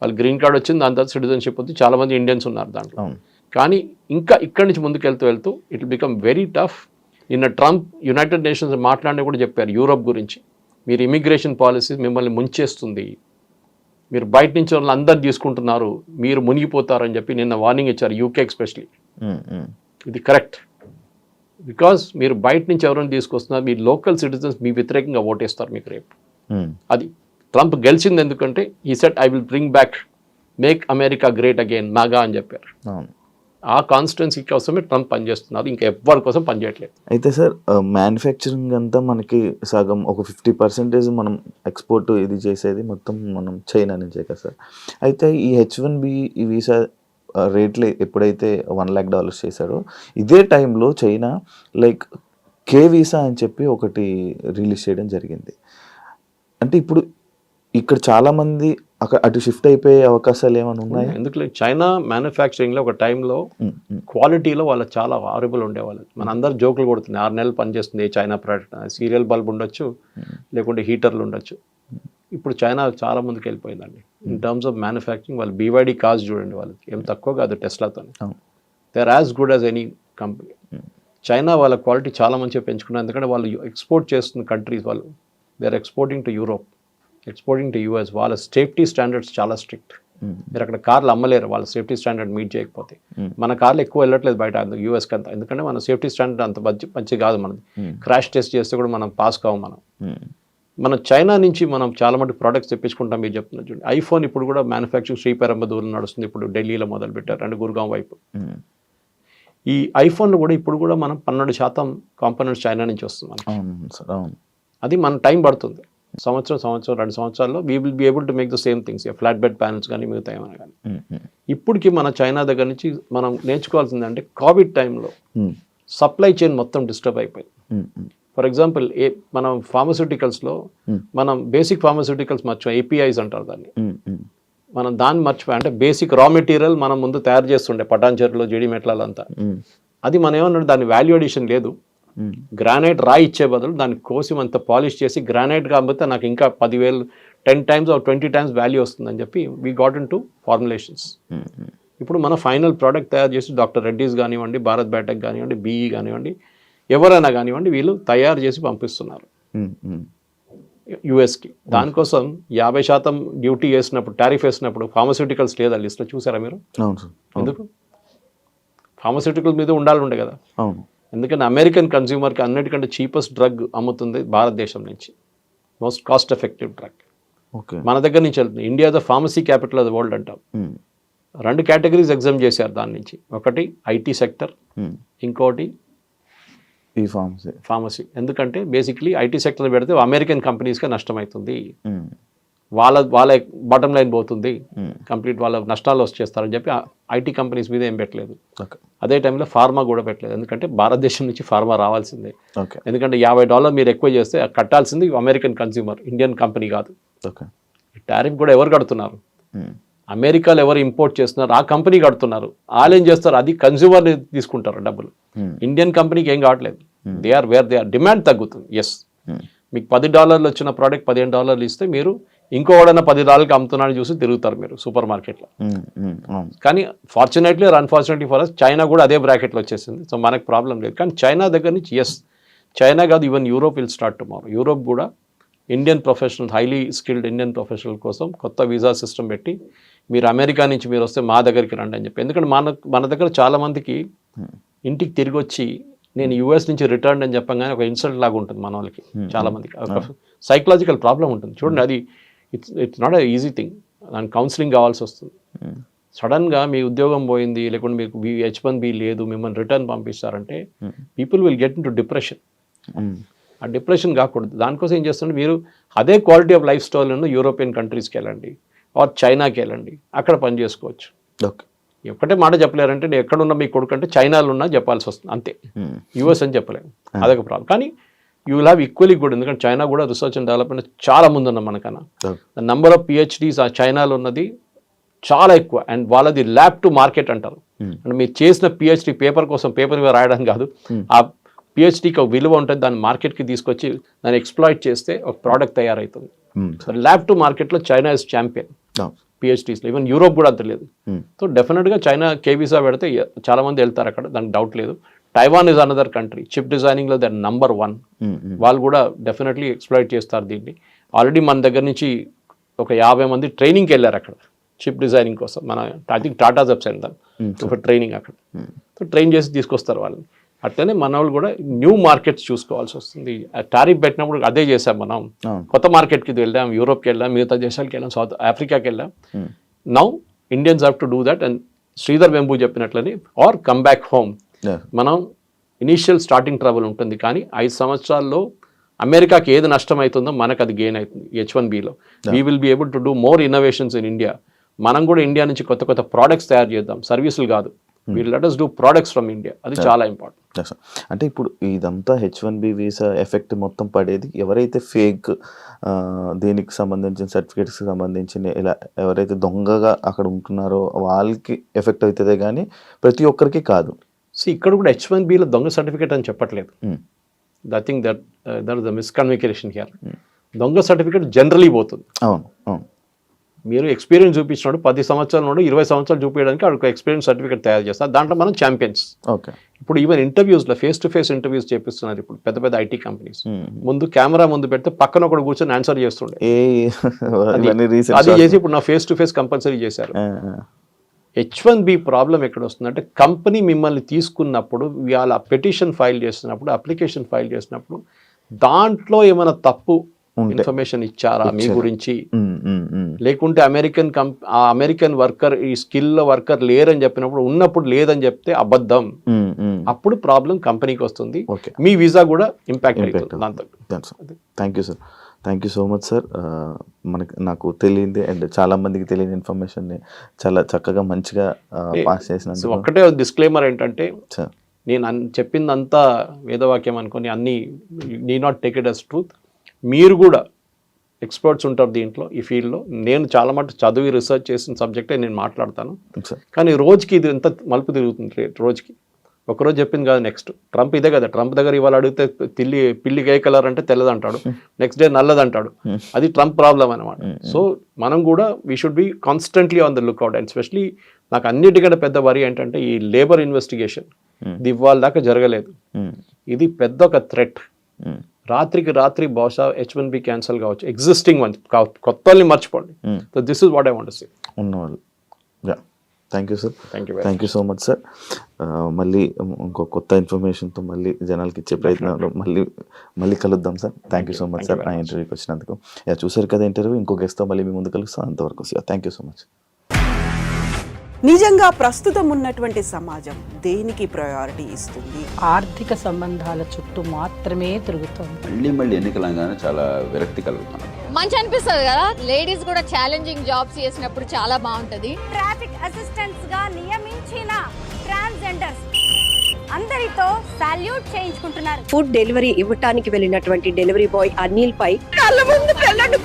వాళ్ళు గ్రీన్ కార్డ్ వచ్చింది, దాని తర్వాత సిటిజన్షిప్ ఉంది. చాలామంది ఇండియన్స్ ఉన్నారు దాంట్లో. కానీ ఇంకా ఇక్కడి నుంచి ముందుకు వెళ్తూ it will become very tough. నిన్న ట్రంప్ యునైటెడ్ నేషన్స్ మాట్లాడినా కూడా చెప్పారు యూరోప్ గురించి, మీరు ఇమిగ్రేషన్ పాలసీ మిమ్మల్ని ముంచేస్తుంది, మీరు బయట నుంచి వాళ్ళు అందరు తీసుకుంటున్నారు, మీరు మునిగిపోతారని చెప్పి నిన్న వార్నింగ్ ఇచ్చారు, యూకే ఎస్పెషలీ. ఇది కరెక్ట్. బికాస్ మీరు బయట నుంచి ఎవరైనా తీసుకొస్తున్నారు, మీ లోకల్ సిటిజన్స్ మీ వ్యతిరేకంగా ఓటేస్తారు మీకు రేపు. అది ట్రంప్ గెలిచింది ఎందుకంటే ఈ set I will bring back, make America great again, Naga అని చెప్పారు. ఆ కాన్స్టిట్యున్సీ కోసమే ట్రంప్ పనిచేస్తున్నారు, ఇంకా ఎవరి కోసం పనిచేయట్లేదు. అయితే సార్ మ్యానుఫ్యాక్చరింగ్ అంతా మనకి సగం ఒక 50% మనం ఎక్స్పోర్ట్ ఇది చేసేది మొత్తం మనం చైనా నుంచే కదా సార్. అయితే ఈ H1B ఈ వీసా రేట్లు ఎప్పుడైతే $1,00,000 చేశాడో ఇదే టైంలో చైనా లైక్ కే వీసా అని చెప్పి ఒకటి రిలీజ్ చేయడం జరిగింది. అంటే ఇప్పుడు ఇక్కడ చాలామంది అటు షిఫ్ట్ అయిపోయే అవకాశాలు ఏమైనా ఉన్నాయా? ఎందుకు చైనా మ్యానుఫ్యాక్చరింగ్లో ఒక టైంలో క్వాలిటీలో వాళ్ళు చాలా హారబుల్ ఉండేవాళ్ళు. మన అందరు జోకులు కొడుతున్నాయి, 6 నెలలు పనిచేస్తుంది చైనా ప్రోడక్ట్, సీరియల్ బల్బ్ ఉండొచ్చు, లేకుంటే హీటర్లు ఉండొచ్చు. ఇప్పుడు చైనా చాలా ముందుకు వెళ్ళిపోయిందండి ఇన్ టర్మ్స్ ఆఫ్ మ్యానుఫ్యాక్చరింగ్. వాళ్ళు BYD కార్స్ చూడండి, వాళ్ళకి ఏం తక్కువ కాదు టెస్లాతో. They are as good as any company. China వాళ్ళ క్వాలిటీ చాలా మంచిగా పెంచుకున్నారు, ఎందుకంటే వాళ్ళు ఎక్స్పోర్ట్ చేస్తున్న కంట్రీస్, వాళ్ళు they are exporting to Europe, exporting to US. వాళ్ళ సేఫ్టీ స్టాండర్డ్స్ చాలా స్ట్రిక్ట్. మీరు అక్కడ కార్లు అమ్మలేరు వాళ్ళ సేఫ్టీ స్టాండర్డ్ మీట్ చేయకపోతే. మన కార్లు ఎక్కువ వెళ్ళట్లేదు బయట US అంతా, ఎందుకంటే మన సేఫ్టీ స్టాండర్డ్ అంత మంచి కాదు మనది. క్రాష్ టెస్ట్ చేస్తే కూడా మనం పాస్ కావు. మన చైనా నుంచి మనం చాలా మటుకు ప్రోడక్ట్స్ తెప్పించుకుంటాం. మీరు చెప్తున్నారు చూడండి, ఐఫోన్ ఇప్పుడు కూడా మ్యానుఫ్యాక్చరింగ్ శ్రీపెరంబదూరులో నడుస్తుంది, ఇప్పుడు ఢిల్లీలో మొదలు పెట్టారు అండ్ గుర్గాం వైపు. ఈ ఐఫోన్లో కూడా ఇప్పుడు కూడా మనం 12% కాంపోనెంట్స్ చైనా నుంచి వస్తుంది. అది మన టైం పడుతుంది, సంవత్సరం 2 సంవత్సరాల్లో we will be able to make the same things, flat bed panels కానీ మిగతా ఏమైనా కానీ. ఇప్పటికి మన చైనా దగ్గర నుంచి మనం నేర్చుకోవాల్సింది అంటే కోవిడ్ టైంలో సప్లై చైన్ మొత్తం డిస్టర్బ్ అయిపోయింది. ఫర్ ఎగ్జాంపుల్ మనం ఫార్మస్యూటికల్స్లో మనం బేసిక్ ఫార్మస్యూటికల్స్ మర్చిపోయి APIs అంటారు దాన్ని, మనం దాన్ని మర్చిపోయి, అంటే బేసిక్ రా మెటీరియల్ మనం ముందు తయారు చేస్తుండే పటాన్చెరులో జీడి మెట్లంతా. అది మనం ఏమన్నా దాని వాల్యూ అడిషన్ లేదు. గ్రానైట్ రాయి ఇచ్చే బదులు దాన్ని కోసి అంత పాలిష్ చేసి గ్రానైట్ కాబట్టి నాకు ఇంకా 10,000 10 times or 20 times వాల్యూ వస్తుందని చెప్పి we got in to formulations. ఇప్పుడు మన ఫైనల్ ప్రోడక్ట్ తయారు చేసి డాక్టర్ రెడ్డీస్ కానివ్వండి, భారత్ బయోటెక్ కానివ్వండి, BE కానివ్వండి, ఎవరైనా కానివ్వండి, వీళ్ళు తయారు చేసి పంపిస్తున్నారు యుఎస్కి. దానికోసం 50% డ్యూటీ వేసినప్పుడు, టారిఫ్ వేసినప్పుడు ఫార్మస్యూటికల్స్ లేదా లిస్ట్లో చూసారా మీరు? ఎందుకు? ఫార్మస్యూటికల్ మీద ఉండాలి కదా. ఎందుకంటే అమెరికన్ కన్స్యూమర్కి అన్నిటికంటే చీపెస్ట్ డ్రగ్ అమ్ముతుంది భారతదేశం నుంచి, మోస్ట్ కాస్ట్ ఎఫెక్టివ్ డ్రగ్ మన దగ్గర నుంచి వెళ్తుంది. India the pharmacy capital of the world అంటాం. 2 కేటగిరీస్ ఎగ్జామ్ చేశారు దాని నుంచి, ఒకటి IT సెక్టర్, ఇంకోటి ఈ ఫార్మసీ. ఎందుకంటే బేసిక్లీ IT సెక్టర్ పెడితే అమెరికన్ కంపెనీస్కే నష్టం అవుతుంది, వాళ్ళ బాటమ్ లైన్ పోతుంది, కంప్లీట్ వాళ్ళ నష్టాలు వచ్చేస్తారని చెప్పి IT కంపెనీస్ మీద ఏం పెట్టలేదు. అదే టైంలో ఫార్మా కూడా పెట్టలేదు, ఎందుకంటే భారతదేశం నుంచి ఫార్మా రావాల్సిందే. ఎందుకంటే $50 మీరు ఎక్కువ చేస్తే కట్టాల్సింది అమెరికన్ కన్స్యూమర్, ఇండియన్ కంపెనీ కాదు. టారిఫ్ కూడా ఎవరు కడుతున్నారు? అమెరికాలో ఎవరు ఇంపోర్ట్ చేస్తున్నారు ఆ కంపెనీ కడుతున్నారు. వాళ్ళు ఏం చేస్తారు, అది కన్స్యూమర్ తీసుకుంటారు డబ్బులు. ఇండియన్ కంపెనీకి ఏం కావట్లేదు. They are where they are, demand తగ్గుతుంది. ఎస్, మీకు $10 వచ్చిన ప్రోడక్ట్ $15 ఇస్తే మీరు ఇంకోడన్నా $10 అమ్ముతున్నాడు చూసి తిరుగుతారు మీరు సూపర్ మార్కెట్లో. కానీ fortunately or unfortunately for us China కూడా అదే బ్రాకెట్లో వచ్చేసింది. సో మనకు ప్రాబ్లం లేదు. కానీ చైనా దగ్గర నుంచి చైనా కాదు, even Europe will start tomorrow. Europe కూడా Indian professional, highly skilled Indian professional కోసం కొత్త వీసా సిస్టమ్ పెట్టి మీరు అమెరికా నుంచి మీరు వస్తే మా దగ్గరికి రండి అని చెప్పి. ఎందుకంటే మన దగ్గర చాలామందికి ఇంటికి తిరిగి వచ్చి నేను యూఎస్ నుంచి రిటర్న్ అని చెప్పగానే ఒక ఇన్సల్ట్ లాగా ఉంటుంది మన వాళ్ళకి. చాలామందికి సైకలాజికల్ ప్రాబ్లం ఉంటుంది. చూడండి, అది it's not a easy thing. దానికి కౌన్సిలింగ్ కావాల్సి వస్తుంది. సడన్గా మీ ఉద్యోగం పోయింది, లేకుంటే మీకు H1B లేదు, మిమ్మల్ని రిటర్న్ పంపిస్తారంటే people will get into depression. ఆ డిప్రెషన్ కాకూడదు. దానికోసం ఏం చేస్తుంటే మీరు అదే క్వాలిటీ ఆఫ్ లైఫ్ స్టైల్ ఉన్న యూరోపియన్ కంట్రీస్కి వెళ్ళండి, ఆర్ చైనాకి వెళ్ళండి, అక్కడ పని చేసుకోవచ్చు. ఓకే, ఒక్కటే మాట చెప్పలేరంటే నేను ఎక్కడున్నా మీ కొడుకు అంటే చైనాలో ఉన్నా చెప్పాల్సి వస్తుంది అంతే. యూఎస్ అని చెప్పలేము, అదొక ప్రాబ్లం. కానీ you will have equally good, ఎందుకంటే చైనా కూడా రీసెర్చ్ అండ్ డెవలప్మెంట్ చాలా ముందున్నాం మనకన్నా. ద నెంబర్ ఆఫ్ PhDs ఆ చైనాలో ఉన్నది చాలా ఎక్కువ. అండ్ వాళ్ళది ల్యాబ్ టు మార్కెట్ అంటారు. అంటే మీరు చేసిన PhD పేపర్ కోసం పేపర్ మీద రాయడం కాదు, ఆ PhDకి ఒక విలువ ఉంటుంది. దాన్ని మార్కెట్కి తీసుకొచ్చి దాన్ని ఎక్స్ప్లాయిట్ చేస్తే ఒక ప్రోడక్ట్ తయారవుతుంది. ల్యాబ్ టు మార్కెట్లో చైనా ఇస్ ఛాంపియన్ PhDsలో. ఈవెన్ యూరోప్ కూడా అంత లేదు. సో డెఫినెట్గా చైనా వీసా పెడితే చాలామంది వెళ్తారు అక్కడ, దానికి డౌట్ లేదు. Taiwan is another country. Chip డిజైనింగ్లో దర్ నంబర్ 1. వాళ్ళు కూడా డెఫినెట్లీ ఎక్స్ప్లాయిట్ చేస్తారు దీన్ని. ఆల్రెడీ మన దగ్గర నుంచి ఒక 50 మంది ట్రైనింగ్కి వెళ్ళారు అక్కడ చిప్ డిజైనింగ్ కోసం. మన ఐ థింక్ టాటా జబ్స్ వెళ్తాం ఒక ట్రైనింగ్ అక్కడ. సో ట్రైన్ చేసి తీసుకొస్తారు వాళ్ళని. అట్లనే మన వాళ్ళు కూడా న్యూ మార్కెట్స్ చూసుకోవాల్సి వస్తుంది. టారిఫ్ పెట్టినప్పుడు అదే చేసాం మనం. కొత్త మార్కెట్కి వెళ్ళాం, యూరోప్కి వెళ్ళాం, మిగతా దేశాలకి వెళ్ళాం, సౌత్ ఆఫ్రికాకి వెళ్ళాం. Now Indians have to do that. And Sridhar Vembu చెప్పినట్లని ఆర్ కమ్ బ్యాక్ హోమ్. మనం ఇనీషియల్ స్టార్టింగ్ ట్రబుల్ ఉంటుంది, కానీ 5 సంవత్సరాల్లో అమెరికాకి ఏది నష్టం అవుతుందో మనకు అది గెయిన్ అవుతుంది. H1Bలో we will be able to do more innovations in India. మనం కూడా ఇండియా నుంచి కొత్త కొత్త ప్రోడక్ట్స్ తయారు చేద్దాం, సర్వీసులు కాదు. Let us do products from India. అది చాలా ఇంపార్టెంట్. అంటే ఇప్పుడు ఇదంతా H1B వీసా ఎఫెక్ట్ మొత్తం పడేది ఎవరైతే ఫేక్ దీనికి సంబంధించిన సర్టిఫికేట్స్కి సంబంధించిన ఇలా ఎవరైతే దొంగగా అక్కడ ఉంటున్నారో వాళ్ళకి ఎఫెక్ట్ అవుతుంది, కానీ ప్రతి ఒక్కరికి కాదు. సో ఇక్కడ కూడా H1Bలో దొంగ సర్టిఫికేట్ అని చెప్పట్లేదు. I think that is the miscommunication here. దొంగ సర్టిఫికేట్ జనరలీ పోతుంది. అవును అవును, మీరు ఎక్స్పీరియన్స్ చూపించినాడు 10 సంవత్సరాల నుండి 20 సంవత్సరాలు చూపించడానికి అక్కడ ఎక్స్పీరియన్స్ సర్టిఫికేట్ తయారు చేస్తారు. దాంట్లో మనం ఛాంపియన్స్. ఓకే, ఇప్పుడు ఈవెన్ ఇంటర్వ్యూస్లో ఫేస్ టు ఫేస్ ఇంటర్వ్యూస్ చేపిస్తున్నారు ఇప్పుడు పెద్ద పెద్ద IT కంపెనీస్. ముందు కెమెరా ముందు పెడితే పక్కన ఒకటి కూర్చొని ఆన్సర్ చేస్తుండే. అది చేసి ఇప్పుడు నా ఫేస్ టు ఫేస్ కంపల్సరీ చేశారు. H1B ప్రాబ్లం ఎక్కడ వస్తుందంటే కంపెనీ మిమ్మల్ని తీసుకున్నప్పుడు వాళ్ళ పెటిషన్ ఫైల్ చేసినప్పుడు, అప్లికేషన్ ఫైల్ చేసినప్పుడు దాంట్లో ఏమైనా తప్పు ఇన్ఫర్మేషన్ ఇచ్చారా మీ గురించి, లేకుంటే అమెరికన్ వర్కర్ ఈ స్కిల్ వర్కర్ లేరని చెప్పినప్పుడు ఉన్నప్పుడు లేదని చెప్తే అబద్ధం. అప్పుడు ప్రాబ్లం కంపెనీకి వస్తుంది, మీ వీసా కూడా ఇంపాక్ట్ అవుతుంది దాంతో. Thank you so much sir. నాకు తెలియంది అండ్ చాలా మందికి తెలియని ఇన్ఫర్మేషన్ని చాలా చక్కగా మంచిగా పాస్ చేసినందుకు. ఒక్కటే డిస్క్లైమర్ ఏంటంటే, నేను చెప్పిందంతా వేదవాక్యం అనుకొని అన్ని need not take it as truth. మీరు కూడా ఎక్స్పర్ట్స్ ఉంటారు దీంట్లో, ఈ ఫీల్డ్లో. నేను చాలా మటు చదివి రీసెర్చ్ చేసిన సబ్జెక్టే నేను మాట్లాడతాను. కానీ రోజుకి ఇది ఎంత మలుపు తిరుగుతుంది. రోజుకి ఒకరోజు చెప్పింది కాదు, నెక్స్ట్ ట్రంప్ ఇదే కదా. ట్రంప్ దగ్గర ఇవాళ అడిగితే పిల్లికి ఏ కలర్ అంటే తెల్లదంటాడు, నెక్స్ట్ డే నల్లదంటాడు. అది ట్రంప్ ప్రాబ్లం అనమాట. సో మనం కూడా we should be constantly on the lookout. And especially నాకు అన్నిటికంటే పెద్ద వరి ఏంటంటే ఈ లేబర్ ఇన్వెస్టిగేషన్. ఇది ఇవాళ దాకా జరగలేదు. ఇది పెద్ద ఒక థ్రెట్. రాత్రికి రాత్రి బహుశా H1B క్యాన్సల్ కావచ్చు, ఎగ్జిస్టింగ్ వన్ కొత్త వాళ్ళని మర్చిపోండి. So this is what I want to say. ఉన్నవాళ్ళు. Thank you sir. Thank you so much sir. మళ్ళీ ఇంకో కొత్త ఇన్ఫర్మేషన్తో మళ్ళీ జనాలకి ఇచ్చే ప్రయత్నంలో మళ్ళీ కలుద్దాం sir. Thank you so much sir నా ఇంటర్వ్యూకి వచ్చినందుకు. చూసారు కదా ఇంటర్వ్యూ. ఇంకో గెస్ట్తో మళ్ళీ మీ ముందు కలుస్తాం. అంతవరకు థ్యాంక్ యూ సో మచ్. నిజంగా ప్రస్తుతం ఉన్నటువంటి సమాజం దేనికి ప్రయారిటీ ఇస్తుంది? ఆర్థిక సంబంధాల చుట్టూ మాత్రమే తిరుగుతుంది. మళ్ళీ ఎన్నికలంగానే చాలా విరక్తి కలుగుతున్నాం. మంచి అనిపిస్తుంది కదా, లేడీస్ కూడా ఛాలెంజింగ్ జాబ్స్ చేసినప్పుడు చాలా బాగుంటది. ట్రాఫిక్ అసిస్టెంట్స్ గా నియమించిన ట్రాన్స్జెండర్స్ అందరితో సాల్యూట్ చేయించుకుంటున్నారు. ఫుడ్ డెలివరీ ఇవ్వటానికి వెళ్ళినటువంటి డెలివరీ బాయ్ అనిల్ పై కళ్ళ ముందు పెళ్ళండి